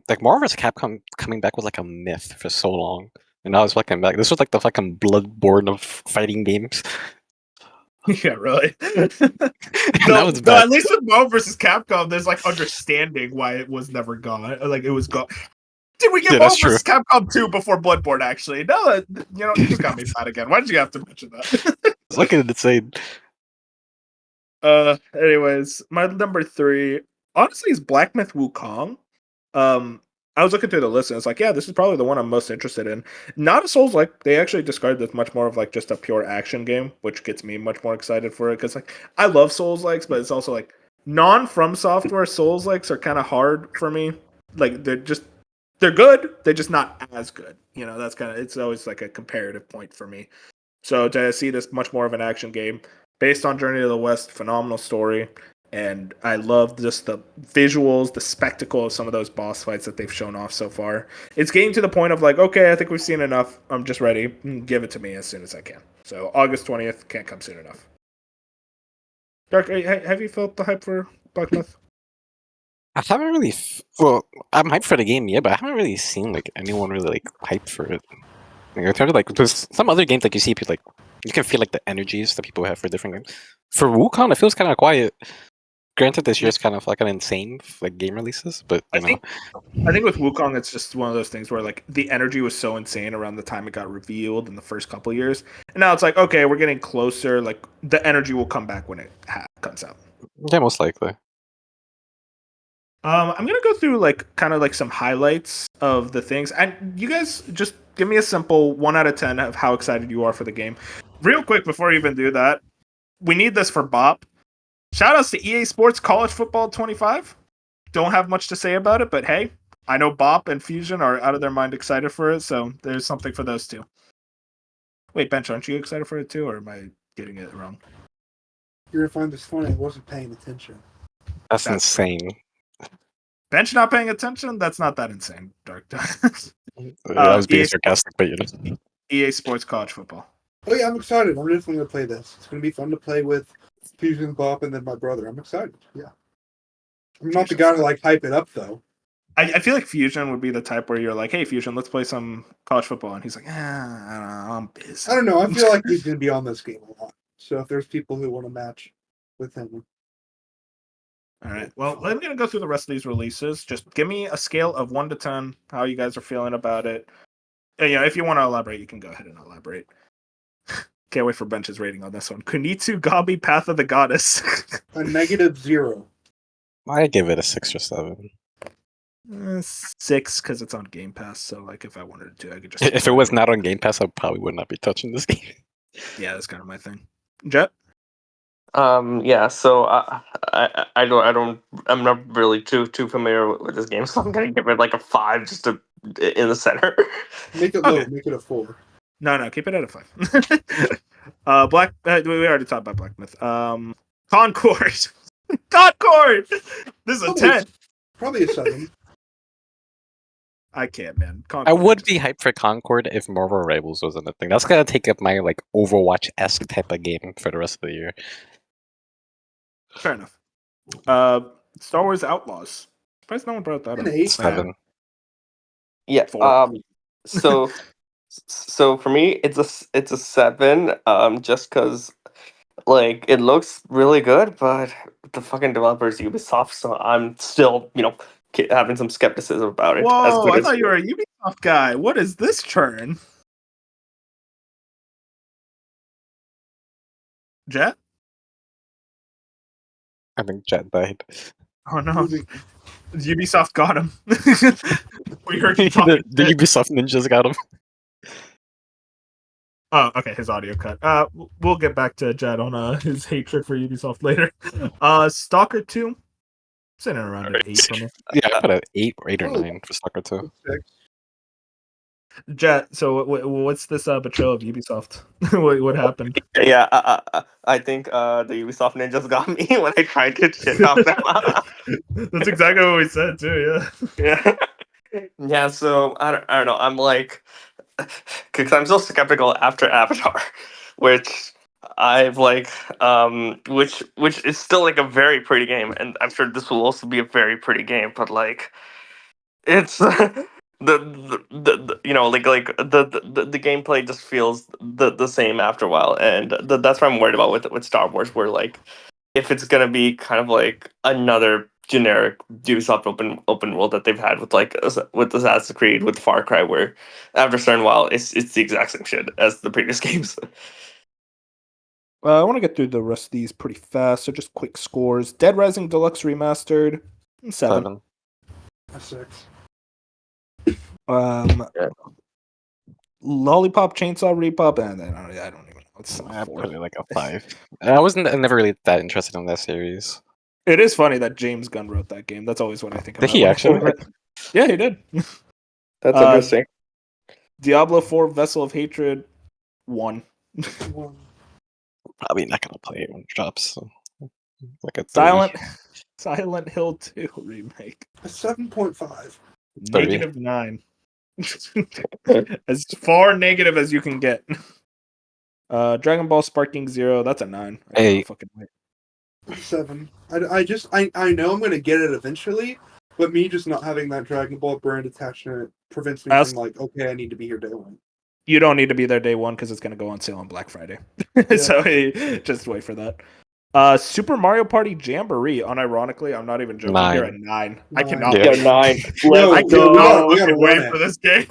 Like Marvel vs. Capcom coming back was like a myth for so long, and now it's fucking back. This was like the fucking Bloodborne of fighting games. Yeah, really. That was Though bad. at least with Marvel vs. Capcom, there's like understanding why it was never gone. Like it was gone. Did we get Yeah, Marvel that's true. vs. Capcom 2 before Bloodborne? Actually, no. You just got me mad again. Why did you have to mention that? It's fucking insane. Anyways, my number 3, honestly, is Black Myth Wukong. I was looking through the list and it's like, yeah, this is probably the one I'm most interested in. Not a Souls like. They actually described this much more of like just a pure action game, which gets me much more excited for it because like I love Souls likes, but it's also like non From Software Souls likes are kind of hard for me. Like they're good, they're just not as good. That's kind of it's always like a comparative point for me. So to see this much more of an action game based on Journey to the West, phenomenal story. And I love just the visuals, the spectacle of some of those boss fights that they've shown off so far. It's getting to the point of like, okay, I think we've seen enough. I'm just ready. Give it to me as soon as I can. So August 20th can't come soon enough. Dark, have you felt the hype for Black Myth? I haven't really. Well, I'm hyped for the game, yeah, but I haven't really seen like anyone really like hyped for it. Like, in terms of like, there's some other games like you see people like you can feel like the energies that people have for different games. For Wukong, it feels kind of quiet. Granted, this year's kind of fucking insane, like game releases, but I think with Wukong, it's just one of those things where like the energy was so insane around the time it got revealed in the first couple years, and now it's like, okay, we're getting closer. Like the energy will come back when it comes out. yeah, most likely. I'm gonna go through like kind of like some highlights of the things, and you guys just give me a simple 1 out of 10 of how excited you are for the game. Real quick before you even do that, we need this for Bop. Shout outs to EA Sports College Football 25. Don't have much to say about it, but hey, I know Bop and Fusion are out of their mind excited for it, so there's something for those two. Wait, Bench, aren't you excited for it too, or am I getting it wrong? You're gonna find this funny. I wasn't paying attention. That's insane. Bench not paying attention? That's not that insane, Dark. I was being sarcastic, but you know. EA Sports College Football. Oh yeah, I'm excited. I'm definitely gonna play this. It's gonna be fun to play with Fusion Bop and then my brother. I'm excited. Yeah. I'm not the guy to like hype it up though. I feel like Fusion would be the type where you're like, hey, Fusion, let's play some college football. And he's like, I don't know, I'm busy. I don't know. I feel like he's gonna be on this game a lot. So if there's people who want to match with him. All right. Well, I'm going to go through the rest of these releases. Just give me a scale of 1 to 10, how you guys are feeling about it. And, if you want to elaborate, you can go ahead and elaborate. Can't wait for Bench's rating on this one. Kunitsu Gabi Path of the Goddess. A -0. I give it a 6 or 7. 6 because it's on Game Pass. So, like, if I wanted to, I could just. If it was not on Game Pass, I probably would not be touching this game. Yeah, that's kind of my thing. Jet. Yeah. So I'm not really too familiar with this game, so I'm gonna give it like a 5 just to in the center. Make it low. Okay. Make it a 4. No, keep it at a 5. We already talked about Black Myth. Concord. Concord. This is a Probably- 10. Probably a 7. I can't, man. I Concord would is- be hyped for Concord if Marvel Rivals wasn't a thing. That's gonna take up my like Overwatch-esque type of game for the rest of the year. fair enough. Star Wars Outlaws. Surprised no one brought that An up. 8. 7. Yeah. 4. So for me, it's a 7. Just because like it looks really good, but the fucking developers Ubisoft, so I'm still having some skepticism about it. As Whoa, good I as thought you were a Ubisoft guy. What is this churn? Jet? I think Jet died. Oh no. Losing- Ubisoft got him. We heard you the talking. Ubisoft ninjas got him. Oh, okay, his audio cut. We'll get back to Jet on his hatred for Ubisoft later. Stalker 2, sitting around an 8 for me. Yeah, I put an 8 or 8 or Oh. 9 for Stalker 2. 6. Jet, so what's this betrayal of Ubisoft? what happened? Yeah, I think the Ubisoft ninjas got me when I tried to shit talk them. That's exactly what we said too. Yeah. Yeah. So I don't know. I'm like, because I'm still skeptical after Avatar, which I've like, which is still like a very pretty game, and I'm sure this will also be a very pretty game. But like, it's the gameplay just feels the same after a while, and that's what I'm worried about with Star Wars, where like if it's gonna be kind of like another generic Ubisoft open world that they've had with like with Assassin's Creed, with Far Cry, where after a certain while it's the exact same shit as the previous games. I want to get through the rest of these pretty fast, so just quick scores. Dead Rising Deluxe Remastered, 7. A 6. Yeah. Lollipop Chainsaw Repop, and then I don't even know. It's I 4. put it like a 5. I never really that interested in that series. It is funny that James Gunn wrote that game. That's always what I think Did about. he when I actually? think of it. Yeah, he did. That's Uh, interesting. Diablo 4 Vessel of Hatred, 1. 1. Probably not gonna play it when it drops. So. Like a 3. Silent Hill 2 remake, A 7.5. negative 9. As far negative as you can get. Dragon Ball Sparking Zero, that's a 9. I cannot 8. fucking wait. 7. I know I'm gonna get it eventually, but me just not having that Dragon Ball brand attachment prevents me from like, okay, I need to be here day 1. You don't need to be there day 1 because it's going to go on sale on Black Friday. So just wait for that. Super Mario Party Jamboree, unironically, I'm not even joking. 9. You're at 9. I 9. cannot Yeah. wait. 9. Yo, I yo, cannot we gotta fucking wait run for it. this game.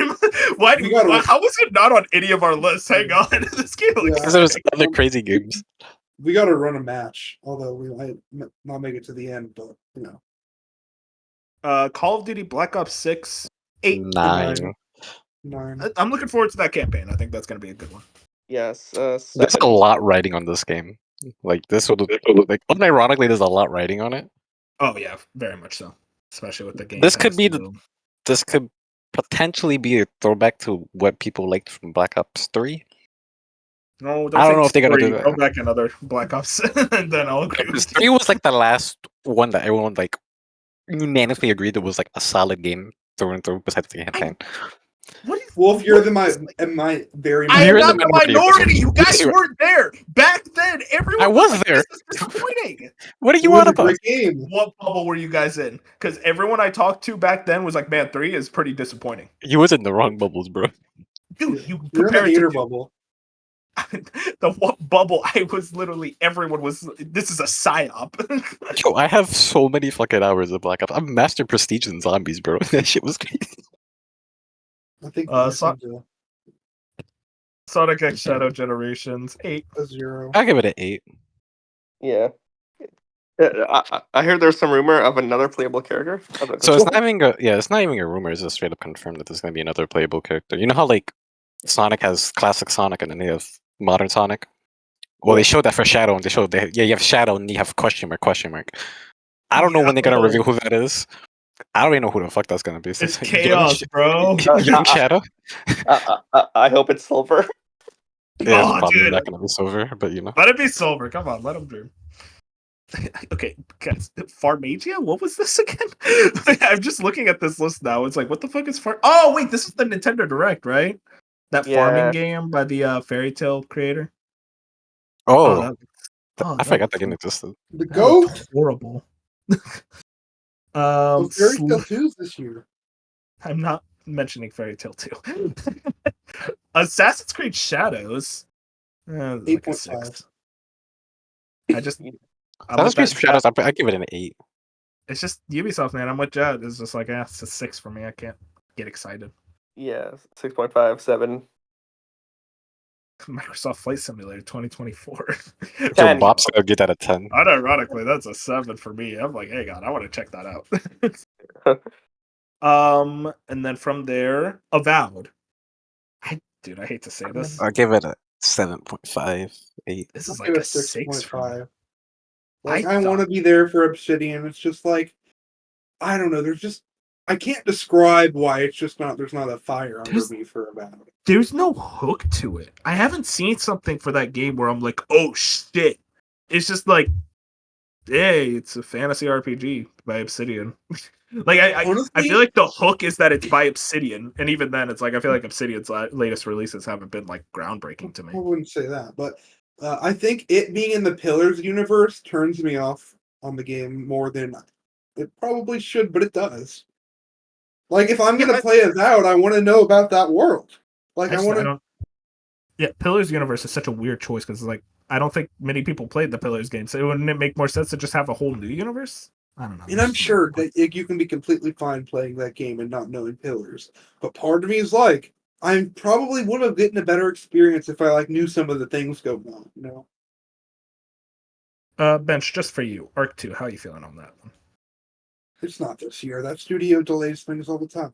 Why? We gotta- How was it not on any of our lists? Hang on, this game looks Yeah. Because there was other crazy games. We got to run a match, although we might not make it to the end, but you know. Call of Duty Black Ops 6, 8. 9. 9. I'm looking forward to that campaign. I think that's going to be a good one. Yes. There's 7. a lot writing on this game. Like this would like unironically, there's a lot writing on it. Oh yeah, very much so. Especially with the game. This could be this could potentially be a throwback to what people liked from Black Ops 3. No, I don't know if they're gonna do that. Go back another Black Ops, and then I'll agree Because with you. 3 was like the last one that everyone like unanimously agreed it was like a solid game through and through besides the campaign. What is, Well, if you're what the is- my very I You're am in not the the minority. minority. You guys You're- weren't there back then. Everyone I was like, there. This is disappointing. What are it you was on a about? great game. What bubble were you guys in? Because everyone I talked to back then was like, "Man, 3 is pretty disappointing." You was in the wrong bubbles, bro. Dude, you You're in compare the it hater to bubble. the what bubble? I was literally everyone was. This is a psyop. Yo, I have so many fucking hours of Black Ops. I'm master prestige in zombies, bro. That shit was crazy. I think Sonic X Shadow Generations 8. a 0. I'll give it an 8. Yeah. I heard there's some rumor of another playable character. So it's not even it's not even a rumor. It's just straight up confirmed that there's gonna be another playable character. You know how like Sonic has classic Sonic and then they have modern Sonic. Well, they showed that for Shadow, and they showed that you have Shadow and you have question mark. I don't know when they're gonna reveal who that is. I don't even know who the fuck that's gonna be. It's chaos, bro. Young Shadow. I hope it's Silver. Yeah, it's Oh, probably dude. not gonna be Silver, but you know. Let it be Silver. Come on, let him dream. Okay, guys, Farmagia? What was this again? I'm just looking at this list now. It's like, what the fuck is Far? Oh, wait, this is the Nintendo Direct, right? That farming Yeah. game by the Fairy Tale creator. Oh, Oh, that. Oh, I that forgot looked, that game existed. The that looked GOAT horrible. of Fairy Sl- Tail 2's this year. I'm not mentioning Fairy Tale 2. Assassin's Creed Shadows. Like a 8.5. 6. I just, I'm Assassin's with Creed that. Shadows, I give it an 8. It's just Ubisoft, man. I'm with Jed. It's just like, it's a 6 for me. I can't get excited. Yeah, 6.5, 7. Microsoft Flight Simulator 2024. So 10. Bob's gonna get that a 10. Unironically, that's a 7 for me. I'm like, hey God, I want to check that out. And then from there, Avowed. Dude, I hate to say this. I give it a 7.5, 8. This I'll is give like it a 6 for me. 6.5. Like, I thought want to be there for Obsidian. It's just like, I don't know. I can't describe why it's just not. There's not a fire under me for Avowed. there's no hook to it. I haven't seen something for that game where I'm like, oh shit. It's just like, hey, it's a fantasy RPG by Obsidian. Like I Honestly, feel like the hook is that it's by Obsidian, and even then, it's like I feel like Obsidian's latest releases haven't been like groundbreaking to I me. wouldn't say that, but I think it being in the Pillars universe turns me off on the game more than it probably should, but it does. Like, if I'm gonna play Avowed, I want to know about that world. Like, I want to. Yeah, Pillars universe is such a weird choice because like I don't think many people played the Pillars game, so wouldn't it make more sense to just have a whole new universe? I don't know. And I'm sure that you can be completely fine playing that game and not knowing Pillars, but part of me is like, I probably would have gotten a better experience if I like knew some of the things going on. You know. Bench, just for you, Arc 2, how are you feeling on that one? It's not this year. That studio delays things all the time.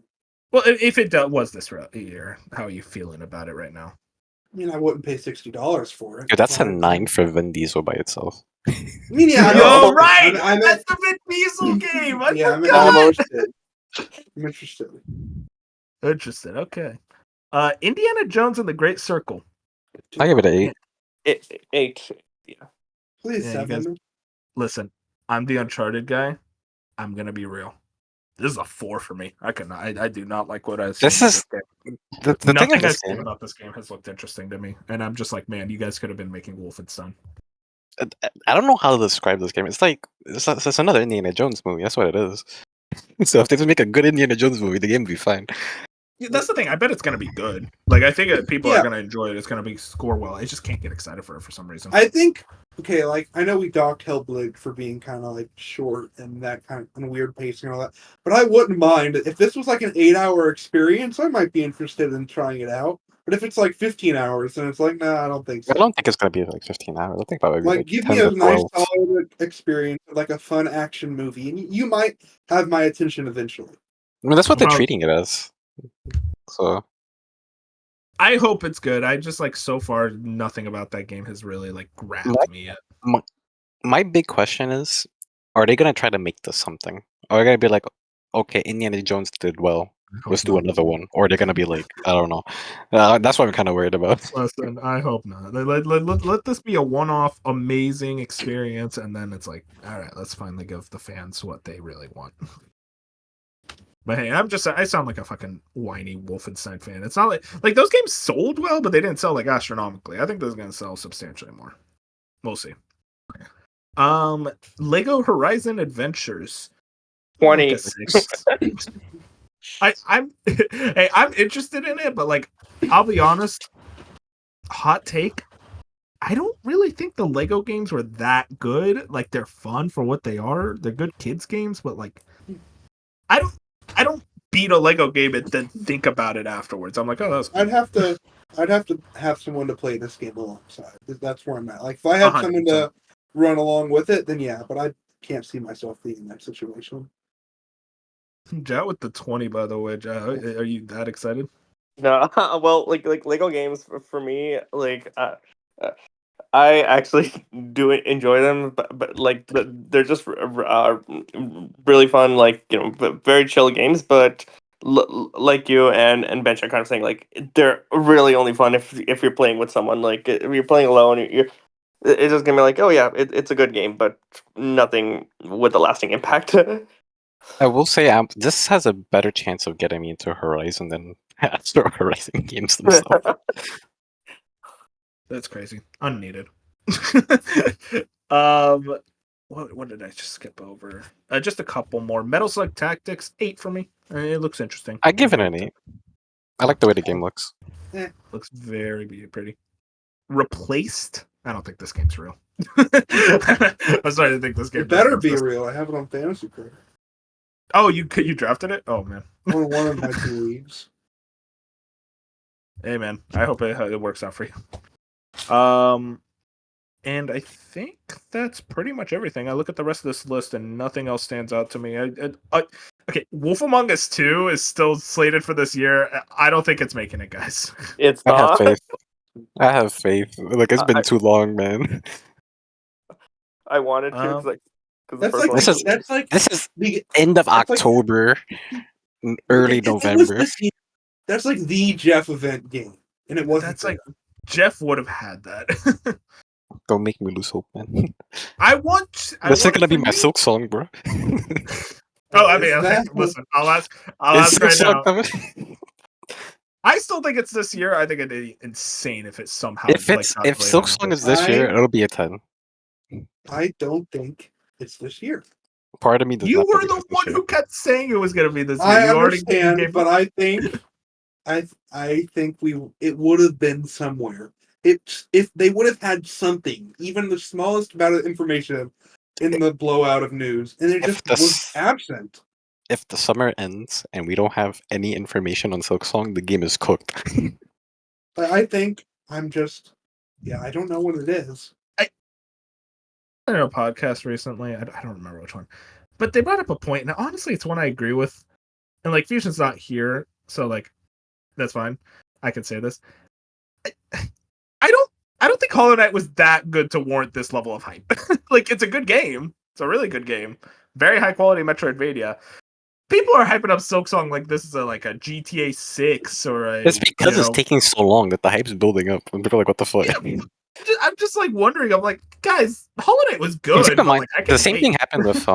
Well, if it was this year, how are you feeling about it right now? I mean, I wouldn't pay $60 for it. Dude, that's a but- 9 for Vin Diesel by itself. I mean, yeah, Yo, I'm right! I'm That's the Vin Diesel game! I yeah, forgot! I'm interested. Interested, okay. Indiana Jones and the Great Circle. I give it an 8. 8. Yeah. Please, Yeah, you 7. guys- Listen, I'm the Uncharted guy. I'm gonna be real. This is a 4 for me. I do not like what I've seen. This is the thing Nothing of I've this seen game. about this game has looked interesting to me, and I'm just like, man, you guys could have been making Wolfenstein. I don't know how to describe this game. It's like it's another Indiana Jones movie. That's what it is. So if they just make a good Indiana Jones movie, the game will be fine. Yeah, that's the thing. I bet it's gonna be good. Like I think people Yeah. are gonna enjoy it. It's gonna be score well. I just can't get excited for it for some reason. I think, okay, like, I know we docked Hellblade for being kind of like short and that kind of and weird pacing and all that, but I wouldn't mind if this was like an 8-hour experience. I might be interested in trying it out. But if it's like 15 hours, then it's like, nah, I don't think so. I don't think it's gonna be like 15 hours. I think probably Like, like give 10 me a to nice 12. solid experience, like a fun action movie, and you might have my attention eventually. I mean, that's what they're Well- treating it as. So I hope it's good. I just like so far nothing about that game has really like grabbed me yet. my big question is, are they gonna try to make this something? Or are they gonna be like, okay, Indiana Jones did well, let's do another one? Or they're gonna be like, I don't know. That's what I'm kind of worried about. Listen, I hope not. Let this be a one-off, amazing experience, and then it's like, all right, let's finally give the fans what they really want. But hey, I sound like a fucking whiny Wolfenstein fan. It's not like those games sold well, but they didn't sell like astronomically. I think those are gonna sell substantially more. We'll see. Lego Horizon Adventures. 20. Like a 6. I'm hey, I'm interested in it, but like I'll be honest, hot take. I don't really think the Lego games were that good. Like they're fun for what they are. They're good kids games, but like I don't beat a Lego game and then think about it afterwards. I'm like, oh, that's I'd have to have someone to play this game alongside. That's where I'm at. Like, if I had someone 100%. to run along with it, then yeah. But I can't see myself being in that situation. Jet with the 20, by the way. Jet, are you that excited? No, well, like Lego games for me, like I actually do enjoy them, but like they're just really fun, like very chill games. But like you and Bench are kind of saying like they're really only fun if you're playing with someone. Like if you're playing alone, It's just gonna be like, oh yeah, it's a good game, but nothing with a lasting impact. I will say this has a better chance of getting me into Horizon than Astro Horizon games themselves. That's crazy. Unneeded. What did I just skip over? Just a couple more. Metal Slug Tactics 8 for me. It looks interesting. I give it an 8. I like the way the game looks. Looks very pretty. Replaced. I don't think this game's real. I'm starting to think this game. It better be real. I have it on Fantasy Creator. Oh, you drafted it? Oh man. On one of my 2 leagues. Hey man, I hope it works out for you. And I think that's pretty much everything. I look at the rest of this list and nothing else stands out to me. Okay, Wolf Among Us 2 is still slated for this year. I don't think it's making it, guys. It's I have not. faith. I have faith. Like it's been too long, man. I wanted to because This is the end of October, early November. That's like the Jeff event game, and it wasn't. That's like Jeff would have had that. Don't make me lose hope, man. This is gonna be my Silk Song, bro. I mean, listen. I'll ask right now. I still think it's this year. I think it'd be insane if it's somehow. If Silk Song is this year, it'll be a 10. I don't think it's this year. Part of me does you not were the one who kept saying it was going to be this year. I understand, but I think it would have been somewhere. If they would have had something, even the smallest amount of information in the blowout of news, and it just was absent. If the summer ends and we don't have any information on Silk Song, the game is cooked. I think I don't know what it is. I heard a podcast recently. I don't remember which one, but they brought up a point, and honestly, it's one I agree with. And like, Fusion's not here, so like, that's fine. I can say this. I don't think Hollow Knight was that good to warrant this level of hype. Like, it's a good game. It's a really good game. Very high quality Metroidvania. People are hyping up Silk Song like this is a GTA 6 or a. It's because it's taking so long that the hype's building up. And people are like, what the fuck? Yeah, I'm just like wondering. I'm like, guys, Hollow Knight was good. But, like, the same thing happened with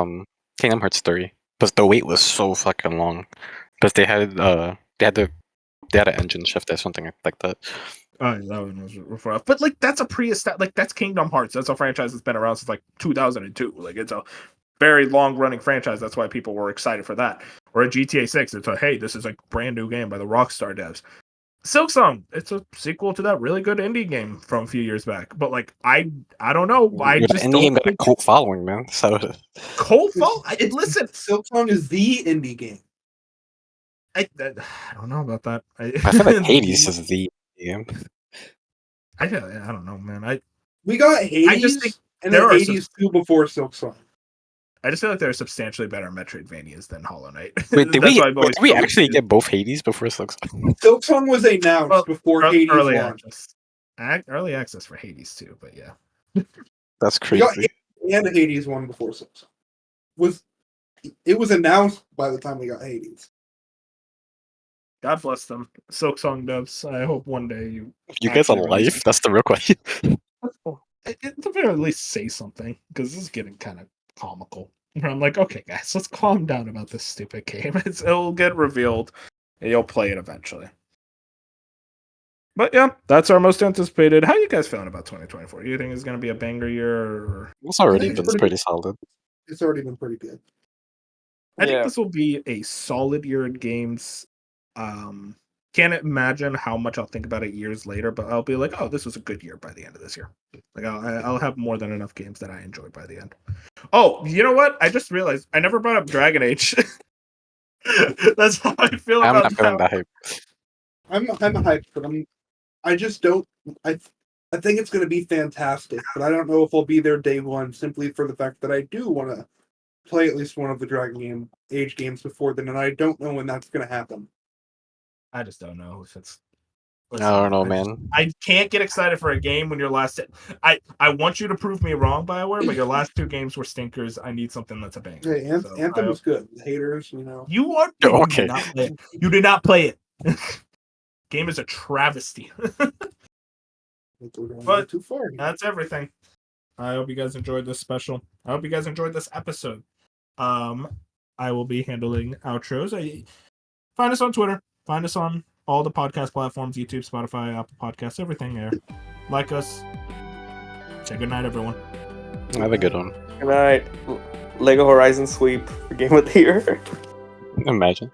Kingdom Hearts 3. But the wait was so fucking long. Because they had an engine shift or something like that. Oh, that one was rough. But like, that's a that's Kingdom Hearts. That's a franchise that's been around since like 2002. Like, it's a very long running franchise. That's why people were excited for that. Or a GTA 6. It's hey, this is a brand new game by the Rockstar devs. Silk Song, it's a sequel to that really good indie game from a few years back. But like, I don't know. I just indie game got a cult following, man. So cult following. Listen, Silk Song is the indie game. I don't know about that. I feel like Hades is the game. I don't know, man. We got Hades. I just think and then Hades 2 before Silk Song. I just feel like there are substantially better Metroidvanias than Hollow Knight. Wait, did we actually get both Hades before Silk Song? Silk Song was announced before Hades early launched. Early access for Hades too, but yeah. That's crazy. And Hades 1 before Silk Song. It was announced by the time we got Hades. God bless them. Silk Song devs. I hope one day you guys are alive? That's the real question. At the very least say something, because this is getting kind of comical. I'm like, okay, guys, let's calm down about this stupid game. It'll get revealed, and you'll play it eventually. But yeah, that's our most anticipated. How are you guys feeling about 2024? Do you think it's going to be a banger year? Or... It's already been pretty solid. It's already been pretty good. I think this will be a solid year in games. Can't imagine how much I'll think about it years later, but I'll be like, oh, this was a good year by the end of this year. Like, I'll have more than enough games that I enjoy by the end. Oh, you know what? I just realized I never brought up Dragon Age. That's how I feel about I'm not feeling that hype. I'm hyped, but I just don't. I think it's going to be fantastic, but I don't know if I'll be there day one simply for the fact that I do want to play at least one of the Dragon Age games before then, and I don't know when that's going to happen. I just don't know if it's. Listen, I don't know, man. I can't get excited for a game when your last. I want you to prove me wrong, BioWare, but your last 2 games were stinkers. I need something that's a banger. Hey, Anthem was good. The haters, You are okay. You did not play it. Game is a travesty. But too far. that's everything. I hope you guys enjoyed this special. I hope you guys enjoyed this episode. I will be handling outros. Find us on Twitter. Find us on all the podcast platforms: YouTube, Spotify, Apple Podcasts, everything there. Like us. Say good night, everyone. Have a good one. Good night. Lego Horizon sweep for Game of the Year. Imagine.